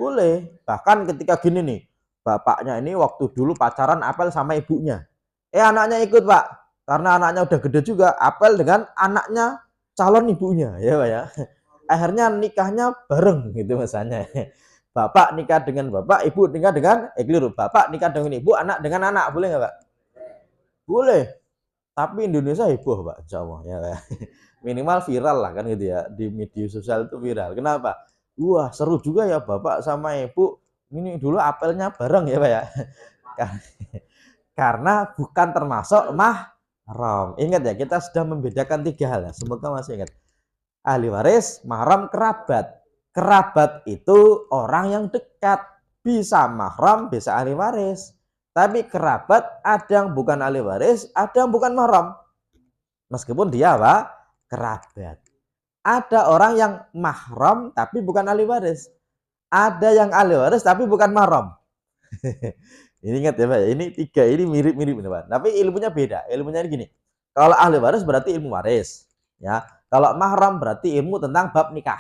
Boleh. Bahkan ketika gini nih, bapaknya ini waktu dulu pacaran apel sama ibunya. Anaknya ikut, Pak. Karena anaknya udah gede juga, apel dengan anaknya calon ibunya, ya Pak ya. Akhirnya nikahnya bareng gitu misalnya. Bapak nikah dengan bapak, ibu nikah dengan keliru. Bapak nikah dengan ibu, anak dengan anak, boleh nggak, Pak? Boleh. Tapi Indonesia heboh, Pak, insya Allah ya. Minimal viral lah kan gitu ya, di media sosial itu viral. Kenapa? Wah, seru juga ya bapak sama ibu ini dulu apelnya bareng ya, Pak ya. Karena bukan termasuk mahram. Ingat ya, kita sudah membedakan 3 hal ya. Semoga masih ingat. Ahli waris, mahram, kerabat. Kerabat itu orang yang dekat, bisa mahram, bisa ahli waris. Tapi kerabat ada yang bukan ahli waris, ada yang bukan mahram. Meskipun dia apa? Kerabat. Ada orang yang mahram tapi bukan ahli waris. Ada yang ahli waris tapi bukan mahram. Ini ingat ya, Pak. Ini 3 ini mirip-mirip, Pak. Tapi ilmunya beda. Ilmunya gini. Kalau ahli waris berarti ilmu waris, ya. Kalau mahram berarti ilmu tentang bab nikah.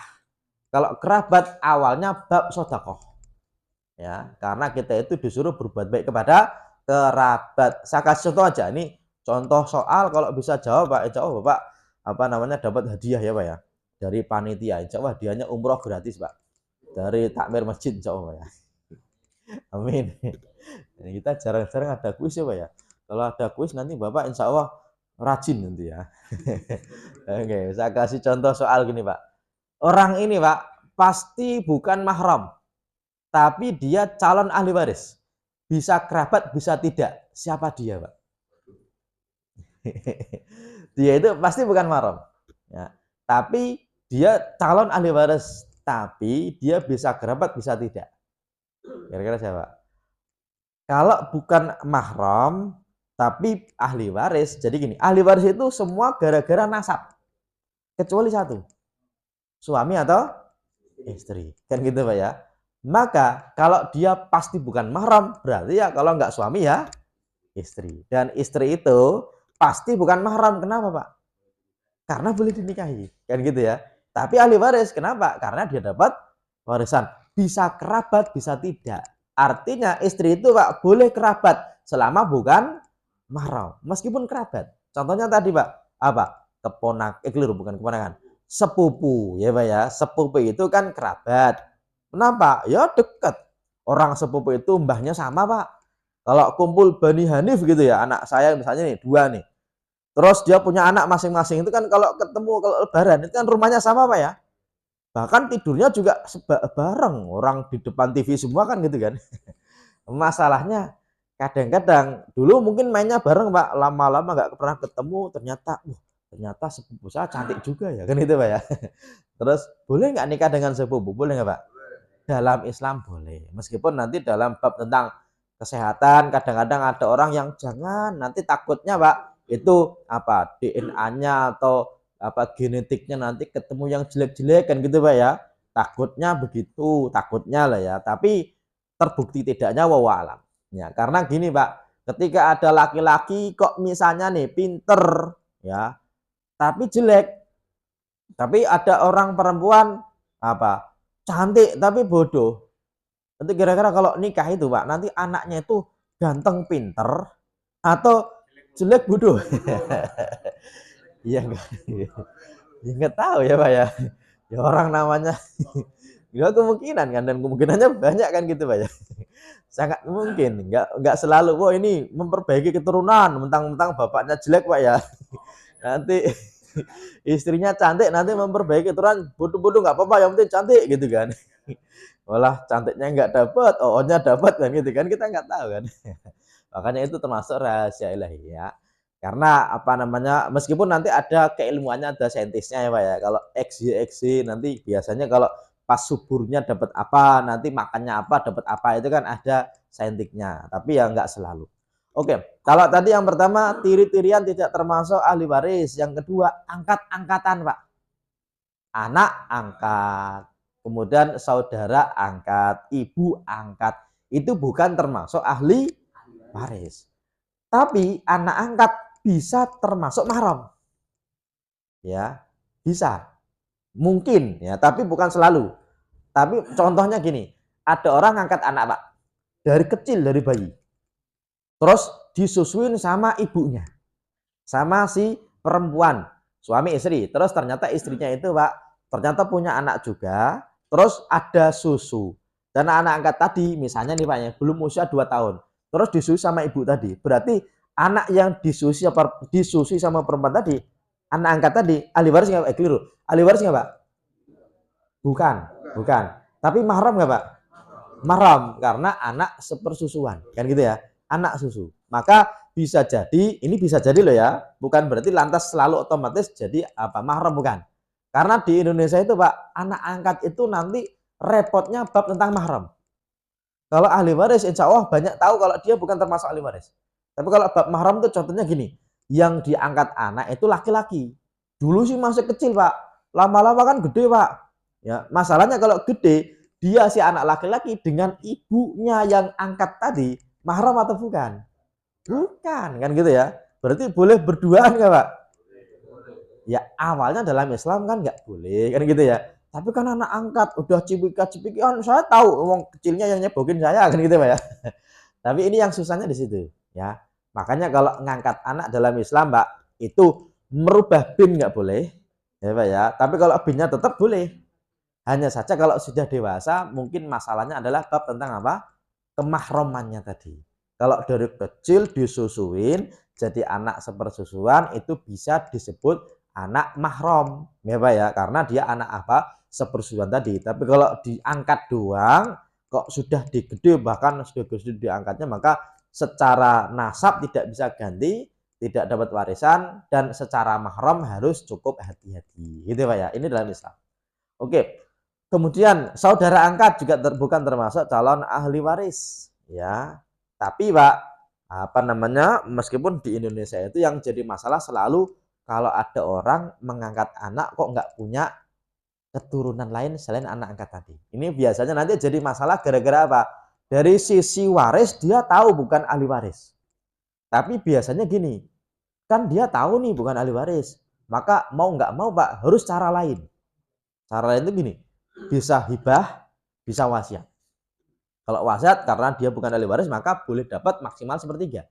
Kalau kerabat awalnya bab sedekah. Ya, karena kita itu disuruh berbuat baik kepada kerabat. Saya kasih contoh aja. Ini contoh soal, kalau bisa jawab, Pak, insya Allah Bapak dapat hadiah ya, Pak ya. Dari panitia, insya Allah hadiahnya umroh gratis, Pak. Dari takmir masjid, insya Allah, Pak ya. Amin. Jadi kita jarang-jarang ada kuis ya, Pak ya. Kalau ada kuis nanti Bapak insya Allah rajin nanti ya. Oke, saya kasih contoh soal gini, Pak. Orang ini, Pak, pasti bukan mahram, tapi dia calon ahli waris. Bisa kerabat, bisa tidak. Siapa dia, Pak? Dia itu pasti bukan mahram. Ya. Tapi dia calon ahli waris, tapi dia bisa kerabat, bisa tidak. Kira-kira siapa? Kalau bukan mahram, tapi ahli waris. Jadi gini, ahli waris itu semua gara-gara nasab. Kecuali satu. Suami atau istri. Kan gitu, Pak ya. Maka kalau dia pasti bukan mahram, berarti ya kalau nggak suami ya istri. Dan istri itu pasti bukan mahram. Kenapa, Pak? Karena boleh dinikahi. Kan gitu ya. Tapi ahli waris, kenapa? Karena dia dapat warisan. Bisa kerabat, bisa tidak. Artinya istri itu, Pak, boleh kerabat selama bukan mahram. Meskipun kerabat. Contohnya tadi, Pak, apa? Keliru, bukan keponakan. Sepupu, ya Pak ya. Sepupu itu kan kerabat. Kenapa? Ya dekat. Orang sepupu itu mbahnya sama, Pak. Kalau kumpul Bani Hanif gitu ya, anak saya misalnya nih 2 nih. Terus dia punya anak masing-masing itu kan kalau ketemu kalau lebaran itu kan rumahnya sama, Pak ya. Bahkan tidurnya juga bareng, orang di depan TV semua kan gitu kan. Masalahnya kadang-kadang dulu mungkin mainnya bareng Pak, lama-lama nggak pernah ketemu ternyata sepupu saya cantik juga ya kan itu Pak ya. Terus boleh nggak nikah dengan sepupu? Boleh nggak Pak? Dalam Islam boleh. Meskipun nanti dalam bab tentang kesehatan kadang-kadang ada orang yang jangan nanti takutnya Pak itu apa DNA-nya atau apa genetiknya nanti ketemu yang jelek-jelek kan gitu Pak ya. Takutnya begitu, takutnya lah ya. Tapi terbukti tidaknya wawalam. Ya, karena gini Pak, ketika ada laki-laki kok misalnya nih pinter ya, tapi jelek, tapi ada orang perempuan apa cantik tapi bodoh. Nanti kira-kira kalau nikah itu Pak, nanti anaknya itu ganteng pinter atau jelek bodoh. Iya enggak? Ya enggak tahu ya Pak ya. Ya orang namanya ya kemungkinan kan dan kemungkinannya banyak kan gitu Pak ya. Sangat mungkin, enggak selalu wah ini memperbaiki keturunan, mentang-mentang bapaknya jelek Pak ya. Nanti istrinya cantik nanti memperbaiki keturunan bodoh-bodoh enggak apa-apa yang penting cantik gitu kan. Malah cantiknya enggak dapat, oo-nya dapat kan gitu kan kita enggak tahu kan. Makanya itu termasuk rahasia ilahi ya. Karena apa namanya, meskipun nanti ada keilmuannya, ada saintisnya ya Pak ya. Kalau XY nanti biasanya kalau pas suburnya dapat apa, nanti makannya apa, dapat apa itu kan ada saintiknya. Tapi ya enggak selalu. Oke, kalau tadi yang pertama tiri-tirian tidak termasuk ahli waris. Yang kedua angkat-angkatan Pak. Anak angkat, kemudian saudara angkat, ibu angkat. Itu bukan termasuk ahli waris. Tapi anak angkat bisa termasuk mahram. Ya, bisa. Mungkin ya, tapi bukan selalu. Tapi contohnya gini, ada orang angkat anak Pak dari kecil dari bayi. Terus disusuin sama ibunya. Sama si perempuan, suami istri. Terus ternyata istrinya itu Pak, ternyata punya anak juga. Terus ada susu. Dan anak angkat tadi misalnya nih Pak ya, belum usia 2 tahun. Terus disusui sama ibu tadi. Berarti anak yang disusui sama perempuan tadi, anak angkat tadi, ahli waris nggak Pak? Keliru. Ahli waris nggak Pak? Bukan, bukan. Tapi mahram nggak Pak? Mahram karena anak sepersusuan, kan gitu ya. Anak susu. Maka bisa jadi, ini bisa jadi loh ya, bukan berarti lantas selalu otomatis jadi apa mahram bukan. Karena di Indonesia itu Pak, anak angkat itu nanti repotnya bab tentang mahram. Kalau ahli waris insya Allah banyak tahu kalau dia bukan termasuk ahli waris. Tapi kalau bab mahram itu contohnya gini, yang diangkat anak itu laki-laki. Dulu sih masih kecil Pak, lama-lama kan gede Pak. Ya, masalahnya kalau gede, dia si anak laki-laki dengan ibunya yang angkat tadi, mahram atau bukan? Bukan, kan gitu ya. Berarti boleh berduaan nggak Pak? Ya awalnya dalam Islam kan nggak boleh, kan gitu ya. Tapi kan anak angkat, udah cipika-cipikian, saya tahu ngomong kecilnya yang nyebokin saya, kan gitu Pak ya. Tapi ini yang susahnya di situ, ya. Makanya kalau ngangkat anak dalam Islam, Pak, itu merubah bin nggak boleh, ya Pak ya. Tapi kalau binnya tetap boleh. Hanya saja kalau sudah dewasa, mungkin masalahnya adalah bab tentang apa? Kemahromannya tadi. Kalau dari kecil disusuin, jadi anak sepersusuan, itu bisa disebut anak mahram, ya Pak ya. Karena dia anak apa? Sepersusuan tadi. Tapi kalau diangkat doang, kok sudah digede bahkan sudah gede diangkatnya, maka secara nasab tidak bisa ganti, tidak dapat warisan, dan secara mahram harus cukup hati-hati. Gitu Pak ya. Ini dalam Islam. Oke. Kemudian saudara angkat juga bukan termasuk calon ahli waris, ya. Tapi Pak, apa namanya? Meskipun di Indonesia itu yang jadi masalah selalu kalau ada orang mengangkat anak kok nggak punya keturunan lain selain anak angkat tadi. Ini biasanya nanti jadi masalah gara-gara apa? Dari sisi waris dia tahu bukan ahli waris. Tapi biasanya gini, kan dia tahu nih bukan ahli waris. Maka mau nggak mau Pak harus cara lain. Cara lain itu gini, bisa hibah, bisa wasiat. Kalau wasiat karena dia bukan ahli waris maka boleh dapat maksimal sepertiga.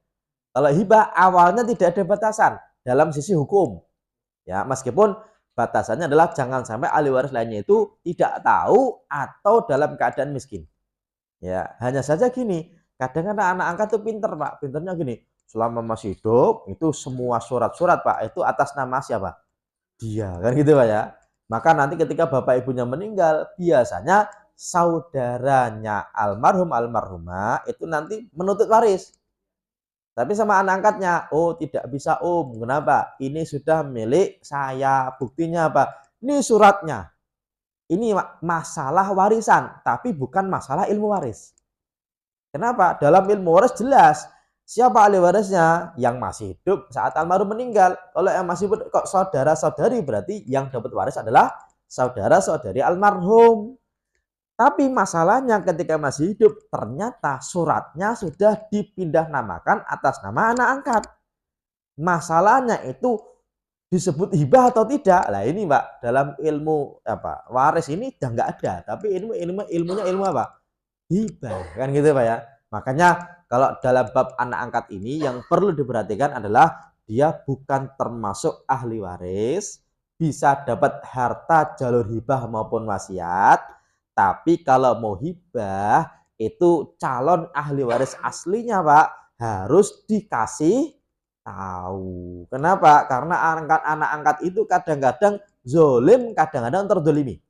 Kalau hibah awalnya tidak ada batasan dalam sisi hukum. Ya, meskipun batasannya adalah jangan sampai ahli waris lainnya itu tidak tahu atau dalam keadaan miskin. Ya, hanya saja gini, kadang-kadang anak angkat tuh pinter Pak, pinternya gini, selama masih hidup itu semua surat-surat Pak itu atas nama siapa? Dia, kan gitu Pak ya. Maka nanti ketika bapak ibunya meninggal, biasanya saudaranya almarhum almarhumah itu nanti menuntut waris. Tapi sama anak angkatnya, oh tidak bisa om, kenapa? Ini sudah milik saya, buktinya apa? Ini suratnya. Ini masalah warisan, tapi bukan masalah ilmu waris. Kenapa? Dalam ilmu waris jelas siapa ahli warisnya, yang masih hidup saat almarhum meninggal. Kalau yang masih hidup kok saudara-saudari, berarti yang dapat waris adalah saudara-saudari almarhum. Tapi masalahnya ketika masih hidup ternyata suratnya sudah dipindah namakan atas nama anak angkat. Masalahnya itu disebut hibah atau tidak. Lah ini Mbak, dalam ilmu apa? Waris ini udah nggak ada, tapi ilmunya ilmu apa? Hibah. Kan gitu Pak ya. Makanya kalau dalam bab anak angkat ini yang perlu diperhatikan adalah dia bukan termasuk ahli waris, bisa dapat harta jalur hibah maupun wasiat, tapi kalau mau hibah itu calon ahli waris aslinya Pak harus dikasih tahu. Kenapa? Karena anak angkat itu kadang-kadang zolim, kadang-kadang terdolimi.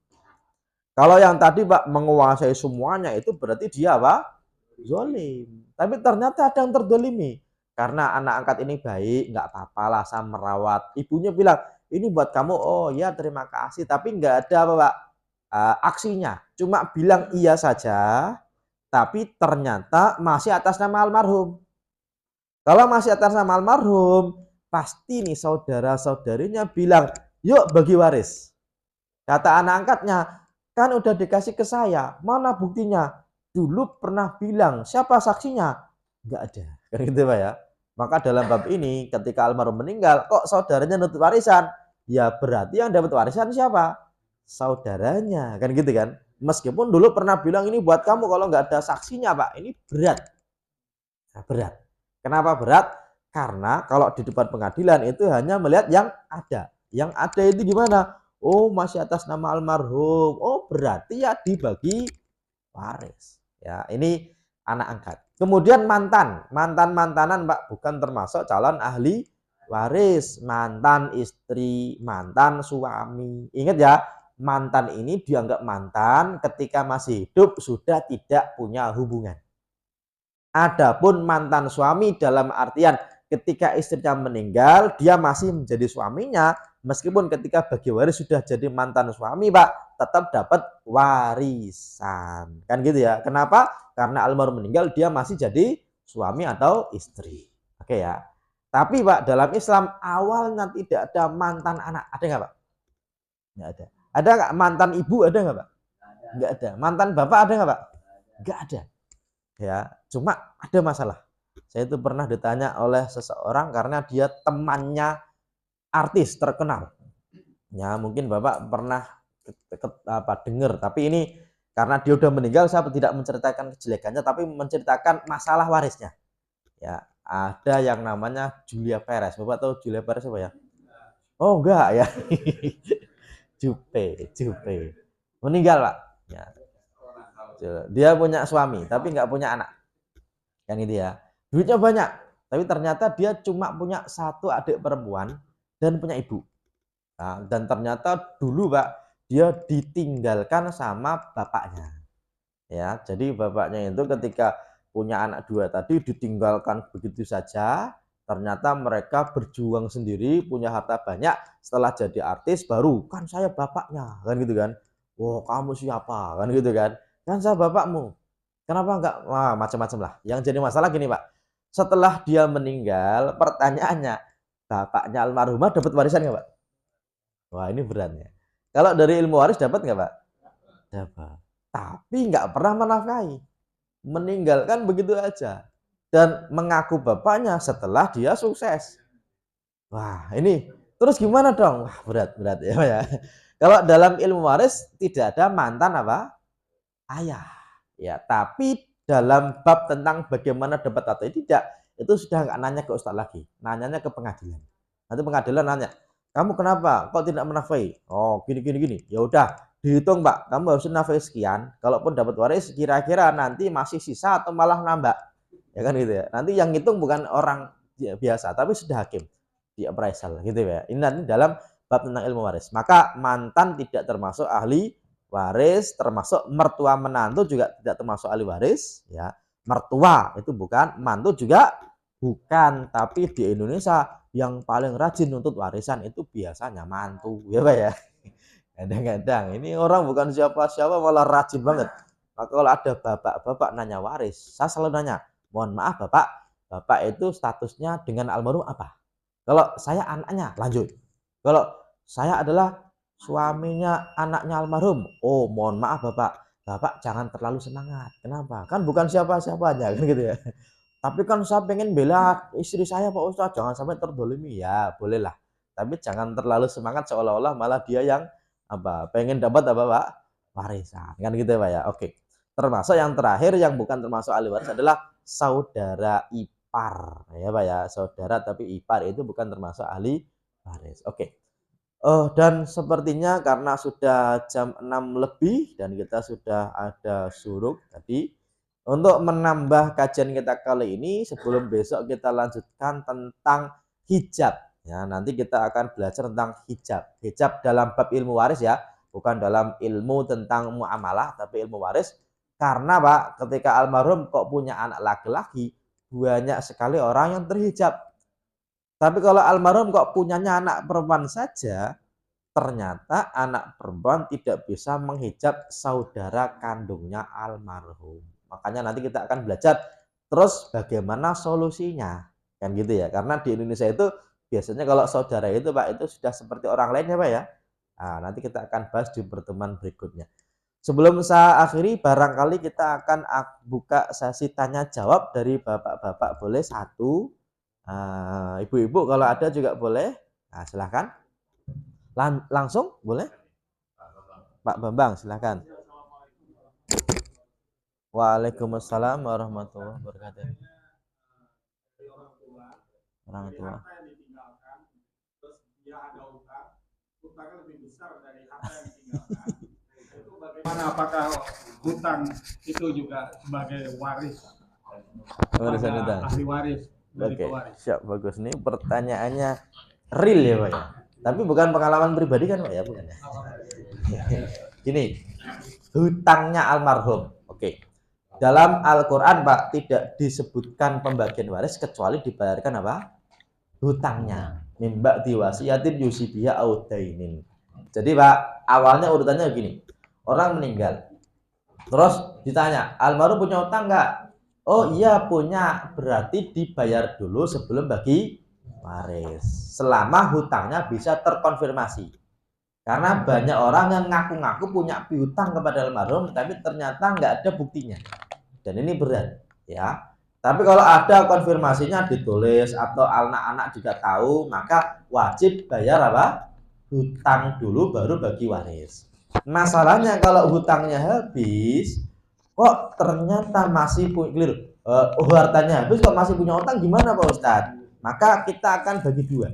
Kalau yang tadi Pak menguasai semuanya itu berarti dia apa? Zolim. Tapi ternyata ada yang terdolimi. Karena anak angkat ini baik, nggak apa-apalah saya merawat. Ibunya bilang, ini buat kamu, oh ya terima kasih. Tapi nggak ada apa Pak aksinya. Cuma bilang iya saja, tapi ternyata masih atas nama almarhum. Kalau masih atas nama almarhum, pasti nih saudara-saudarinya bilang, yuk bagi waris. Kata anak angkatnya, kan udah dikasih ke saya, mana buktinya? Dulu pernah bilang, siapa saksinya? Enggak ada. Kan gitu Pak ya. Maka dalam bab ini ketika almarhum meninggal, kok saudaranya nuntut warisan? Ya berarti yang dapat warisan siapa? Saudaranya. Kan gitu kan. Meskipun dulu pernah bilang ini buat kamu, kalau nggak ada saksinya Pak, ini berat. Nah, berat. Kenapa berat? Karena kalau di depan pengadilan itu hanya melihat yang ada. Yang ada itu gimana? Oh masih atas nama almarhum. Oh berarti ya dibagi waris. Ya ini anak angkat. Kemudian mantanan Pak bukan termasuk calon ahli waris. Mantan istri, mantan suami. Ingat ya, mantan ini dianggap mantan ketika masih hidup sudah tidak punya hubungan. Adapun mantan suami dalam artian ketika istrinya meninggal, dia masih menjadi suaminya, meskipun ketika bagi waris sudah jadi mantan suami, Pak, tetap dapat warisan. Kan gitu ya. Kenapa? Karena almarhum meninggal, dia masih jadi suami atau istri. Oke ya. Tapi Pak, dalam Islam awalnya tidak ada mantan anak. Ada nggak Pak? Nggak ada. Ada nggak mantan ibu? Ada nggak Pak? Nggak ada. Mantan bapak ada nggak Pak? Nggak ada. Ya, cuma ada masalah. Saya itu pernah ditanya oleh seseorang karena dia temannya artis terkenal. Ya, mungkin Bapak pernah dengar, tapi ini karena dia udah meninggal saya tidak menceritakan kejelekannya tapi menceritakan masalah warisnya. Ya, ada yang namanya Julia Perez. Bapak tahu Julia Perez apa ya? Oh, enggak ya. Jupe. Meninggal, Pak. Ya. Dia punya suami tapi nggak punya anak. Yang itu ya. Duitnya banyak, tapi ternyata dia cuma punya satu adik perempuan dan punya ibu. Nah, dan ternyata dulu Pak, dia ditinggalkan sama bapaknya. Ya, jadi bapaknya itu ketika punya anak dua tadi ditinggalkan begitu saja. Ternyata mereka berjuang sendiri, punya harta banyak. Setelah jadi artis baru, kan saya bapaknya, kan gitu kan. Wah, kamu siapa? Kan gitu kan. Kan saya bapakmu. Kenapa enggak? Wah, macam-macam lah. Yang jadi masalah gini Pak, setelah dia meninggal, pertanyaannya, bapaknya almarhumah dapat warisan nggak Pak? Wah ini beratnya. Kalau dari ilmu waris dapat nggak Pak? Dapat. Tapi nggak pernah menafkahi. Meninggalkan begitu aja. Dan mengaku bapaknya setelah dia sukses. Wah ini, terus gimana dong? Wah berat ya Pak ya. Kalau dalam ilmu waris tidak ada mantan apa? Ayah. Ya, tapi dalam bab tentang bagaimana dapat atau tidak, itu sudah nggak nanya ke ustadz lagi, nanyanya ke pengadilan. Nanti pengadilan nanya, kamu kenapa kok tidak menafkahi? Oh gini. Ya udah dihitung Pak, kamu harus nafkahi sekian. Kalaupun dapat waris kira-kira nanti masih sisa atau malah nambah. Ya kan gitu ya. Nanti yang hitung bukan orang biasa, tapi sudah hakim di appraisal gitu ya. Ini nanti dalam bab tentang ilmu waris. Maka mantan tidak termasuk ahli waris, termasuk mertua menantu juga tidak termasuk ahli waris, ya. Mertua itu bukan, mantu juga bukan. Tapi di Indonesia yang paling rajin untuk warisan itu biasanya mantu, ya Pak ya. Kadang-kadang ini orang bukan siapa-siapa malah rajin banget. Maka kalau ada bapak-bapak nanya waris, saya selalu nanya, mohon maaf bapak itu statusnya dengan almarhum apa? Kalau saya anaknya, lanjut. Kalau saya adalah suaminya anaknya almarhum, oh mohon maaf bapak jangan terlalu semangat. Kenapa? Kan bukan siapa-siapanya, kan gitu ya. Tapi kan saya pengen bela istri saya Pak Ustadz, jangan sampai terdolimi. Ya bolehlah, tapi jangan terlalu semangat seolah-olah malah dia yang pengen dapat Pak? Warisan, kan gitu ya Pak ya. Oke. Termasuk yang terakhir yang bukan termasuk ahli waris adalah saudara ipar, ya Pak ya. Saudara tapi ipar itu bukan termasuk ahli waris. Oke. Dan sepertinya karena sudah jam 6 lebih dan kita sudah ada syuruk tadi, untuk menambah kajian kita kali ini sebelum besok kita lanjutkan tentang hijab. Ya, nanti kita akan belajar tentang hijab. Hijab dalam bab ilmu waris ya, bukan dalam ilmu tentang muamalah tapi ilmu waris. Karena Pak, ketika almarhum kok punya anak laki-laki, banyak sekali orang yang terhijab. Tapi kalau almarhum kok punyanya anak perempuan saja, ternyata anak perempuan tidak bisa menghijab saudara kandungnya almarhum. Makanya nanti kita akan belajar terus bagaimana solusinya. Kan gitu ya. Karena di Indonesia itu biasanya kalau saudara itu Pak itu sudah seperti orang lain ya Pak ya. Nah, nanti kita akan bahas di pertemuan berikutnya. Sebelum saya akhiri, barangkali kita akan buka sesi tanya jawab dari bapak-bapak, boleh satu. Ibu-ibu kalau ada juga boleh. Nah, silahkan. Langsung boleh. Pak Bambang silahkan. Waalaikumsalam warahmatullahi wabarakatuh. Orang tua. Utangnya lebih besar dari harta yang ditinggalkan. Itu bagaimana, apakah hutang itu juga sebagai waris? Warisan hutang. Ahli waris dari Oke, pewaris. siap, bagus. Ini pertanyaannya real ya Pak ya. Tapi bukan pengalaman pribadi kan Pak ya, bukan ya. Gini, hutangnya almarhum. Oke. Dalam Al-Qur'an Pak tidak disebutkan pembagian waris kecuali dibayarkan apa? Hutangnya. Mimba diwasiyatin yusibiya audainin. Jadi Pak, awalnya urutannya begini. Orang meninggal. Terus ditanya, almarhum punya hutang enggak? Oh iya punya. Berarti dibayar dulu sebelum bagi waris. Selama hutangnya bisa terkonfirmasi. Karena banyak orang yang ngaku-ngaku punya piutang kepada almarhum tapi ternyata enggak ada buktinya. Dan ini berat, ya. Tapi kalau ada konfirmasinya ditulis atau anak-anak juga tahu, maka wajib bayar apa? Hutang dulu baru bagi waris. Masalahnya kalau hutangnya habis, kok ternyata masih punya hartanya habis kok masih punya hutang, gimana Pak Ustadz? Maka kita akan bagi dua.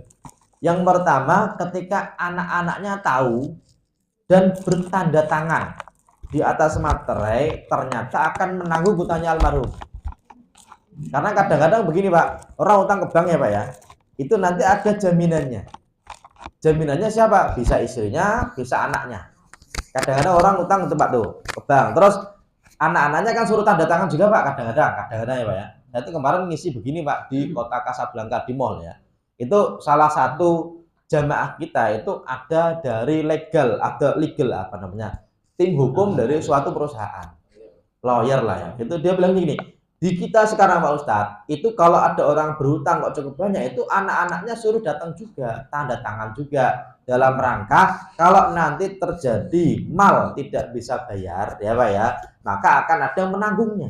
Yang pertama, ketika anak-anaknya tahu dan bertanda tangan di atas materai, ternyata akan menanggung hutangnya almarhum. Karena kadang-kadang begini Pak, orang utang ke bank ya Pak ya, itu nanti ada jaminannya. Jaminannya siapa? Bisa istrinya, bisa anaknya. Kadang-kadang orang utang ke tempat tuh, ke bank. Terus anak-anaknya kan suruh tanda tangan juga Pak, kadang-kadang ya Pak ya. Saya itu kemarin ngisi begini Pak di kota Casablanca di mall ya. Itu salah satu jamaah kita itu ada dari legal apa namanya? Tim hukum dari suatu perusahaan. Lawyer lah ya. Itu dia bilang gini, di kita sekarang Pak Ustadz, itu kalau ada orang berhutang kok cukup banyak, itu anak-anaknya suruh datang juga, tanda tangan juga, dalam rangka kalau nanti terjadi mal tidak bisa bayar, ya Pak ya, maka akan ada yang menanggungnya.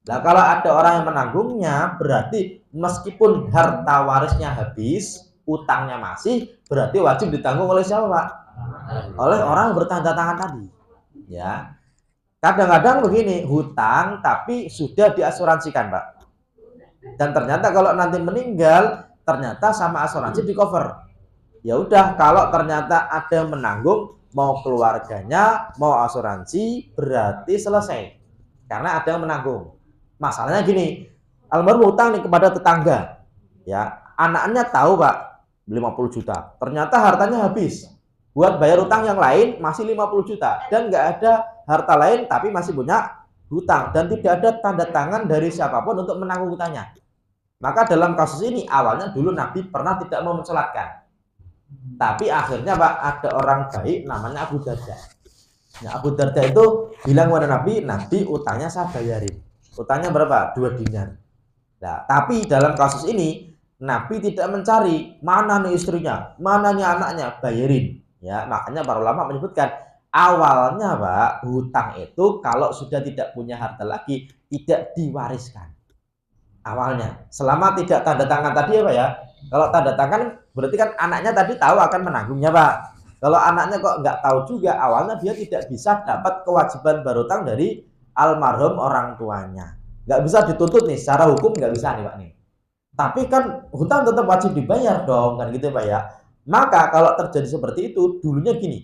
Nah kalau ada orang yang menanggungnya, berarti meskipun harta warisnya habis, utangnya masih, berarti wajib ditanggung oleh siapa Pak? Oleh orang yang bertanda tangan tadi, ya. Kadang-kadang begini, hutang tapi sudah diasuransikan Pak. Dan ternyata kalau nanti meninggal, ternyata sama asuransi di cover. Ya udah, kalau ternyata ada yang menanggung, mau keluarganya, mau asuransi, berarti selesai. Karena ada yang menanggung. Masalahnya gini, almarhum hutang nih kepada tetangga. Ya, anaknya tahu Pak, 50 juta. Ternyata hartanya habis. Buat bayar utang yang lain masih 50 juta. Dan nggak ada harta lain tapi masih punya hutang. Dan tidak ada tanda tangan dari siapapun untuk menanggung hutangnya. Maka dalam kasus ini awalnya dulu Nabi pernah tidak mau mensolatkan. Tapi akhirnya Pak, ada orang baik namanya Abu Darda. Nah, Abu Darda itu bilang kepada Nabi, Nabi utangnya saya bayarin. Utangnya berapa? 2 dinar. Nah, tapi dalam kasus ini Nabi tidak mencari mana nih istrinya, mana nih anaknya, bayarin. Ya, makanya para ulama menyebutkan awalnya Pak, hutang itu kalau sudah tidak punya harta lagi tidak diwariskan. Awalnya, selama tidak tanda tangan tadi ya Pak ya. Kalau tanda tangan berarti kan anaknya tadi tahu akan menanggungnya Pak. Kalau anaknya kok nggak tahu juga, awalnya dia tidak bisa dapat kewajiban berhutang dari almarhum orang tuanya. Nggak bisa dituntut nih, secara hukum nggak bisa nih Pak nih. Tapi kan hutang tetap wajib dibayar dong, kan gitu Pak ya. Maka kalau terjadi seperti itu, dulunya gini.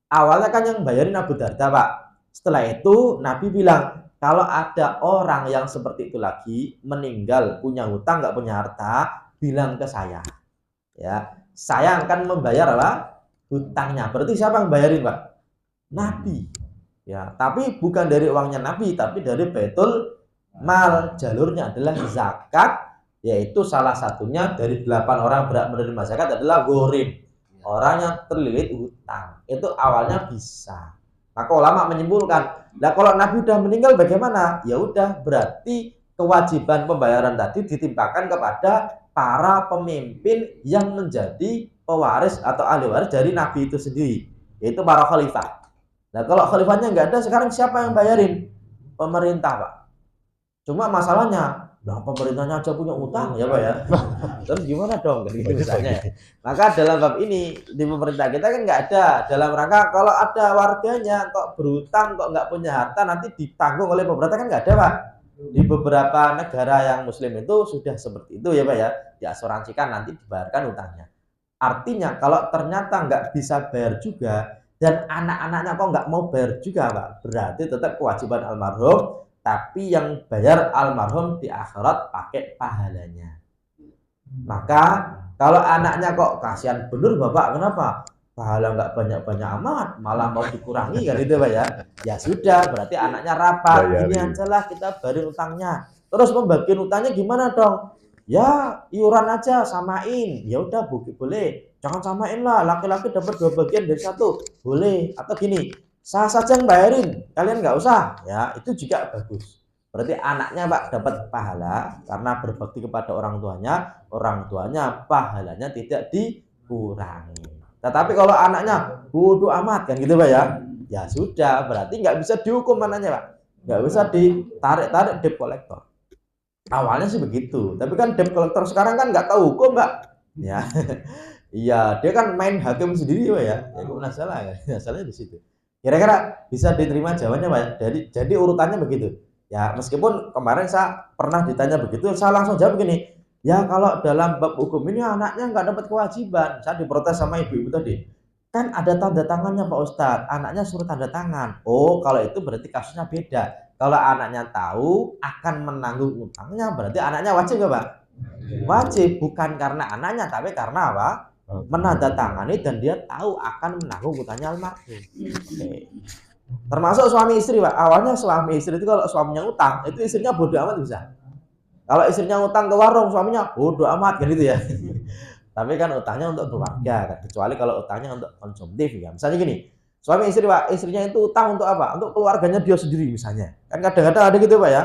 Awalnya kan yang bayarin Abu Darda Pak. Setelah itu Nabi bilang, kalau ada orang yang seperti itu lagi, meninggal, punya hutang, nggak punya harta, bilang ke saya. Ya, saya akan membayar apa? Hutangnya. Berarti siapa yang bayarin Pak? Nabi. Ya, tapi bukan dari uangnya Nabi, tapi dari Baitul Mal. Jalurnya adalah zakat, yaitu salah satunya dari 8 orang berhak menerima zakat adalah ghorim, orang yang terlilit hutang. Itu awalnya bisa. Maka ulama menyimpulkan, nah kalau Nabi udah meninggal bagaimana? Ya udah, berarti kewajiban pembayaran tadi ditimpakan kepada para pemimpin yang menjadi pewaris atau ahli waris dari Nabi itu sendiri, yaitu para khalifah. Nah kalau khalifahnya nggak ada, sekarang siapa yang bayarin? Pemerintah Pak. Cuma masalahnya, nah pemerintahnya aja punya utang ya Pak ya. Terus gimana dong gitu misalnya. Maka dalam bab ini di pemerintah kita kan nggak ada dalam rangka kalau ada warganya kok berutang kok nggak punya harta nanti ditanggung oleh pemerintah, kan nggak ada Pak. Di beberapa negara yang muslim itu sudah seperti itu ya Pak ya. Diasuransikan nanti dibayarkan utangnya. Artinya kalau ternyata nggak bisa bayar juga dan anak-anaknya kok nggak mau bayar juga Pak, berarti tetap kewajiban almarhum, tapi yang bayar almarhum di akhirat pakai pahalanya. Maka kalau anaknya kok kasihan bener Bapak, kenapa? Pahala nggak banyak-banyak amat, malah mau dikurangi kan itu Pak ya. Ya sudah, berarti anaknya rapat, ini aja lah kita bayarin utangnya. Terus pembagian utangnya gimana dong? Ya iuran aja, samain. Ya udah boleh. Jangan samain lah, laki-laki dapat 2 bagian dari 1. Boleh. Atau gini, saya saja yang bayarin, kalian nggak usah. Ya itu juga bagus. Berarti anaknya Pak dapat pahala karena berbakti kepada orang tuanya pahalanya tidak dikurangi. Tetapi kalau anaknya bodoh amat kan gitu Pak ya, ya sudah, berarti nggak bisa dihukum anaknya Pak, nggak bisa ditarik-tarik debt collector. Awalnya sih begitu, tapi kan debt collector sekarang kan nggak tahu hukum Pak. Ya, iya dia kan main hakim sendiri Pak ya, ya masalah kan, masalahnya di situ. Kira-kira bisa diterima jawabannya Pak? Jadi urutannya begitu. Ya meskipun kemarin saya pernah ditanya begitu, saya langsung jawab begini, ya kalau dalam bab hukum ini anaknya nggak dapat kewajiban. Saya diprotes sama ibu-ibu tadi, kan ada tanda tangannya Pak Ustadz, anaknya suruh tanda tangan. Oh kalau itu berarti kasusnya beda. Kalau anaknya tahu akan menanggung utangnya, berarti anaknya wajib nggak Pak? Wajib, bukan karena anaknya, tapi karena apa? Menandatangani dan dia tahu akan menanggung utangnya almarhum. Oke. Termasuk suami istri Pak. Awalnya suami istri itu kalau suaminya utang, itu istrinya bodoh amat bisa. Kalau istrinya utang ke warung, suaminya bodoh amat kan gitu ya. Tapi kan utangnya untuk keluarga kan. Kecuali kalau utangnya untuk konsumtif ya. Misalnya gini, suami istri Pak, istrinya itu utang untuk apa? Untuk keluarganya dia sendiri misalnya. Kan kadang-kadang ada gitu Pak ya.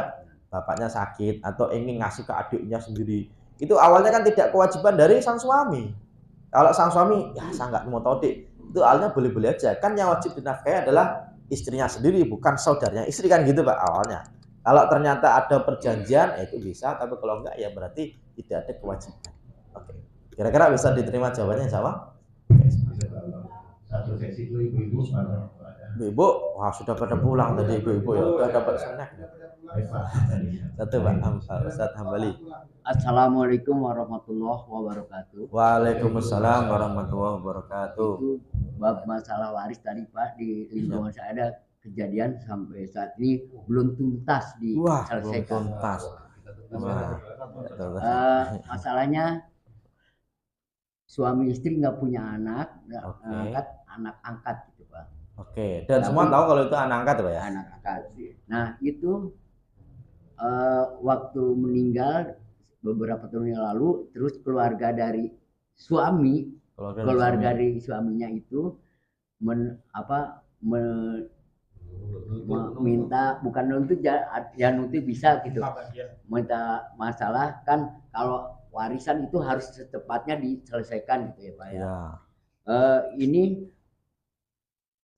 Bapaknya sakit atau ingin ngasih ke adiknya sendiri. Itu awalnya kan tidak kewajiban dari sang suami. Kalau sang suami, ya saya nggak mau tahu dik. Itu awalnya boleh-boleh aja. Kan yang wajib dinafkahi adalah istrinya sendiri, bukan saudaranya istri kan gitu Pak awalnya. Kalau ternyata ada perjanjian, itu bisa. Tapi kalau enggak, ya berarti tidak ada kewajiban. Oke. Kira-kira bisa diterima jawabannya Jawa? Satu sesi itu ibu-ibu mana? Ibu, wah sudah pada pulang tadi ibu-ibu ya, udah dapat snack. Satu Pak, Ustadz Hambali. Assalamualaikum warahmatullahi wabarakatuh. Waalaikumsalam warahmatullahi wabarakatuh. Itu bab masalah waris tadi Pak, di lingkungan saya ada kejadian sampai saat ini belum tuntas diselesaikan. Tuntas. Masalahnya suami istri nggak punya anak, Oke. angkat anak angkat gitu Pak. Oke, dan Tapi- semua tahu kalau itu anak angkat Pak ya? Anak angkat. Nah itu waktu meninggal beberapa tahun yang lalu, terus keluarga dari suami, keluarga dari suaminya itu minta, bukan nuntut ya nuntut bisa gitu, minta masalah kan kalau warisan itu harus secepatnya diselesaikan gitu ya Pak ya. Ya. Ini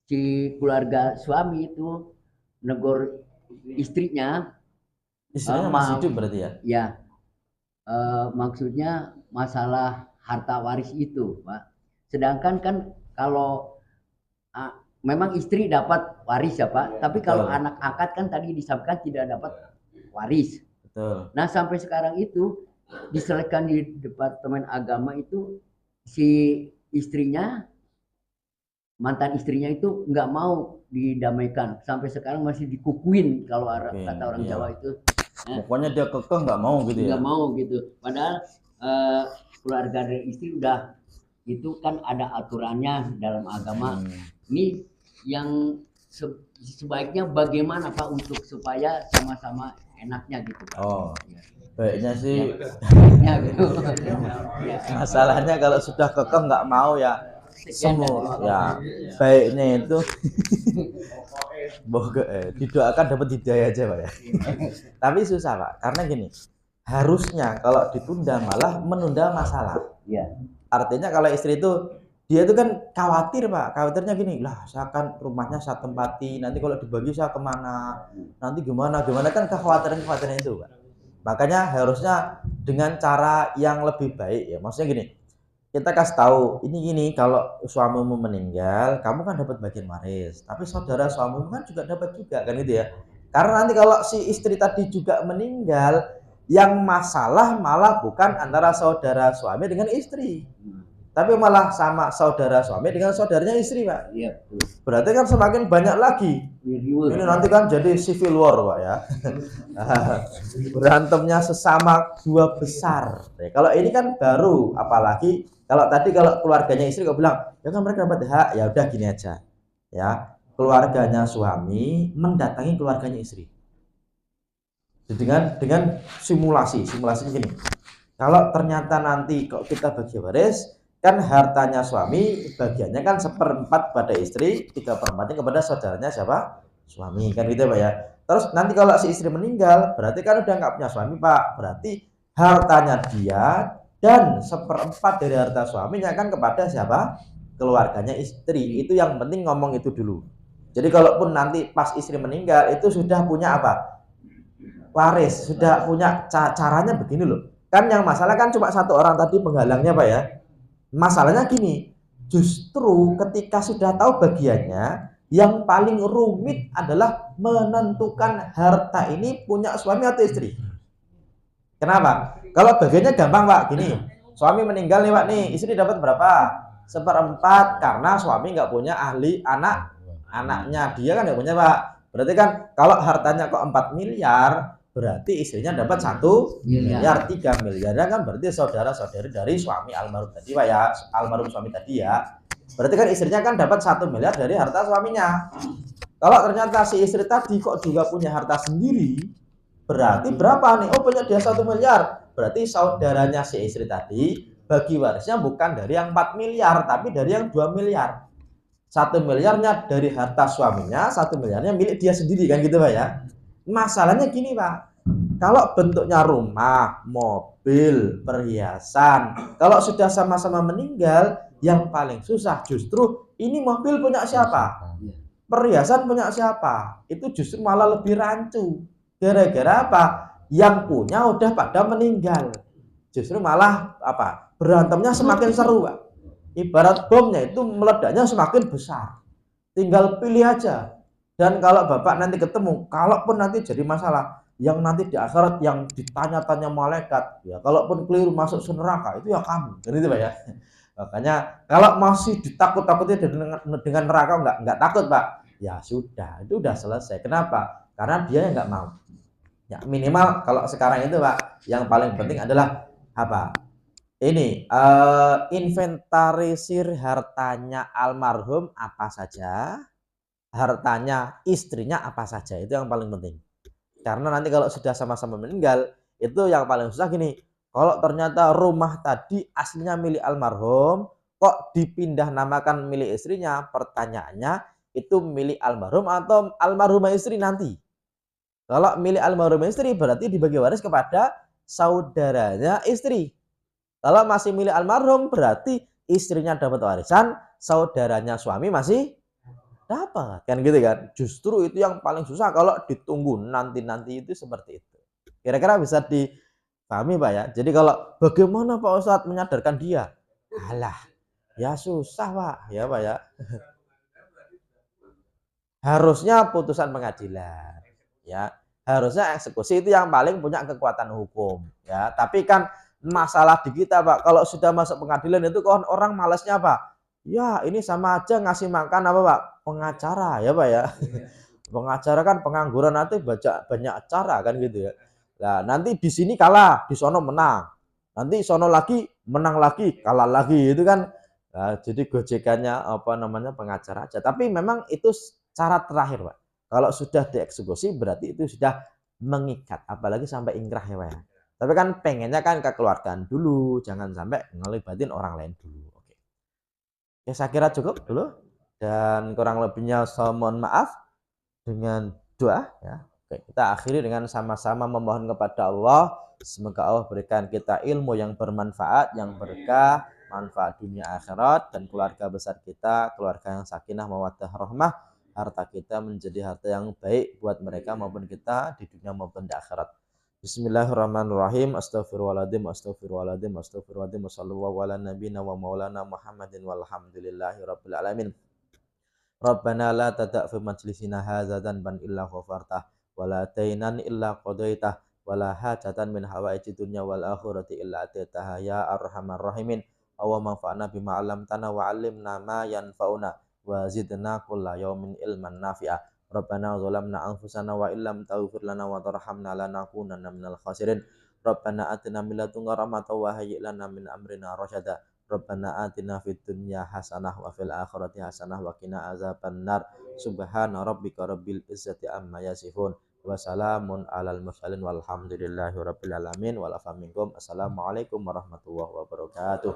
si keluarga suami itu negor istrinya, Istrinya masih hidup berarti ya? ya maksudnya masalah harta waris itu Pak. Sedangkan kan kalau memang istri dapat waris ya Pak, tapi kalau Betul. anak angkat kan tadi disampaikan tidak dapat waris. Betul. Nah sampai sekarang itu diselesaikan di Departemen Agama itu, si istrinya, mantan istrinya itu nggak mau didamaikan, sampai sekarang masih dikukuin kalau kata orang Jawa itu. Pokoknya dia kekeh nggak mau gitu ya? Nggak mau gitu. Padahal keluarga dari istri udah itu kan ada aturannya dalam agama. Ini yang sebaiknya bagaimana Pak untuk supaya sama-sama enaknya gitu Pak. Oh, baiknya sih Ya, gitu. masalahnya kalau sudah kekeh nggak mau ya semua ya baiknya itu didoakan dapat hidayah aja Pak ya. Tapi susah Pak, karena gini, harusnya kalau ditunda malah menunda masalah. Iya. Artinya kalau istri itu dia itu kan khawatir Pak, khawatirnya gini, lah saya kan rumahnya saya tempati, nanti kalau dibagi saya kemana, nanti gimana kan kekhawatiran itu Pak. Makanya harusnya dengan cara yang lebih baik ya, maksudnya gini, kita kasih tahu ini gini, kalau suamimu meninggal kamu kan dapat bagian waris, tapi saudara suamimu kan juga dapat juga kan gitu ya. Karena nanti kalau si istri tadi juga meninggal, yang masalah malah bukan antara saudara suami dengan istri, tapi malah sama saudara suami dengan saudaranya istri Pak. Iya. Berarti kan semakin banyak lagi. Ini nanti kan jadi civil war Pak ya. Berantemnya sesama dua besar. Nah, kalau ini kan baru, apalagi kalau tadi kalau keluarganya istri kok bilang, ya kan mereka dapat hak, ya udah gini aja. Ya, keluarganya suami mendatangi keluarganya istri. Dengan simulasinya gini. Kalau ternyata nanti kok kita bagi waris, kan hartanya suami bagiannya kan 1/4 pada istri, 3/4 kepada saudaranya siapa? Suami, kan gitu Pak ya. Terus nanti kalau si istri meninggal, berarti kan udah nggak punya suami Pak, berarti hartanya dia dan 1/4 dari harta suaminya kan kepada siapa? Keluarganya istri. Itu yang penting ngomong itu dulu. Jadi kalaupun nanti pas istri meninggal itu sudah punya apa? Waris, sudah punya caranya begini loh. Kan yang masalah kan cuma satu orang tadi penghalangnya Pak ya. Masalahnya gini, justru ketika sudah tahu bagiannya, yang paling rumit adalah menentukan harta ini punya suami atau istri. Kenapa? Kalau bagiannya gampang Pak, gini, suami meninggal nih Pak nih, istri dapat berapa? 1/4, karena suami nggak punya ahli anaknya, dia kan nggak punya Pak. Berarti kan kalau hartanya kok 4 miliar, berarti istrinya dapat 1 miliar, 3 miliar kan berarti saudara-saudari dari suami almarhum tadi Pak ya, almarhum suami tadi ya. Berarti kan istrinya kan dapat 1 miliar dari harta suaminya. Kalau ternyata si istri tadi kok juga punya harta sendiri, berarti berapa nih? Oh punya dia 1 miliar. Berarti saudaranya si istri tadi bagi warisnya bukan dari yang 4 miliar, tapi dari yang 2 miliar. 1 miliarnya dari harta suaminya, 1 miliarnya milik dia sendiri kan gitu Pak ya. Masalahnya gini Pak, kalau bentuknya rumah, mobil, perhiasan, kalau sudah sama-sama meninggal, yang paling susah justru ini mobil punya siapa? Perhiasan punya siapa? Itu justru malah lebih rancu. Gara-gara apa? Yang punya udah pada meninggal. Justru malah apa? Berantemnya semakin seru Pak. Ibarat bomnya itu meledaknya semakin besar. Tinggal pilih aja. Dan kalau Bapak nanti ketemu, kalaupun nanti jadi masalah, yang nanti di akhirat yang ditanya-tanya malaikat, ya kalaupun keliru masuk neraka itu ya kamu, kan itu Pak ya. Makanya kalau masih ditakut-takuti dengan neraka nggak takut Pak, ya sudah, itu udah selesai. Kenapa? Karena dia yang nggak mau. Ya minimal kalau sekarang itu Pak, yang paling penting adalah apa? ini inventarisir hartanya almarhum apa saja, hartanya istrinya apa saja, itu yang paling penting. Karena nanti kalau sudah sama-sama meninggal, itu yang paling susah gini, kalau ternyata rumah tadi aslinya milik almarhum, kok dipindah namakan milik istrinya, pertanyaannya itu milik almarhum atau almarhumah istri nanti. Kalau milik almarhumah istri berarti dibagi waris kepada saudaranya istri. Kalau masih milik almarhum berarti istrinya dapat warisan, saudaranya suami masih dapat, kan gitu kan. Justru itu yang paling susah kalau ditunggu nanti-nanti itu seperti itu. Kira-kira bisa dipahami Pak ya. Jadi kalau bagaimana Pak Ustadz menyadarkan dia? Alah, ya susah Pak, ya Pak ya. Harusnya putusan pengadilan, ya. Harusnya eksekusi itu yang paling punya kekuatan hukum, ya. Tapi kan masalah di kita Pak, kalau sudah masuk pengadilan itu kan orang malesnya Pak. Ya ini sama aja ngasih makan apa Pak? Pengacara ya Pak ya. Pengacara kan pengangguran nanti baca banyak acara kan gitu ya. Nah nanti di sini kalah, di sono menang. Nanti sono lagi menang lagi, kalah lagi itu kan. Nah, jadi gojekannya apa namanya pengacara aja. Tapi memang itu cara terakhir Pak. Kalau sudah dieksekusi berarti itu sudah mengikat, apalagi sampai ingkrah ya Pak ya. Tapi kan pengennya kan kekeluargaan dulu, jangan sampai ngelibatin orang lain dulu. Oke. Ya saya kira cukup dulu dan kurang lebihnya saya mohon maaf dengan doa ya. Oke, kita akhiri dengan sama-sama memohon kepada Allah, semoga Allah berikan kita ilmu yang bermanfaat, yang berkah, manfaat dunia akhirat, dan keluarga besar kita, keluarga yang sakinah mawaddah rahmah, harta kita menjadi harta yang baik buat mereka maupun kita di dunia maupun di akhirat. Bismillahirrahmanirrahim. Astagfirullahaladzim, astagfirullahaladzim, astagfirullahaladzim. Wassallallahu ala nabiyina wa maulana Muhammadin walhamdulillahi rabbil alamin. Rabbana la tada' fi majlisina hadza dzanban illa ghafartah wa la dainan illa qadaitah wa la hajatan min hawaiji dunya wal akhirati illa atitaha ya arhamar rahimin. Aw manfa'na bima 'allamtana wa 'allimna ma yanfa'una wa zidna kulla yaumin ilman nafi'a. Rabbana zalamna anfusana wa illam taghfir lana wa tarhamna lanakunanna minal khasirin. Rabbana atina min ladunka rahmatan wa hayyi' lana min amrina rasyada. Rabbana atina fid dunya hasanah wa fil akhirati hasanah wa qina azabannar. Subhana rabbika rabbil izzati amma yasifun wa salamun alal mursalin walhamdulillahi rabbil alamin. Wal afa minkum. Assalamualaikum warahmatullahi wabarakatuh.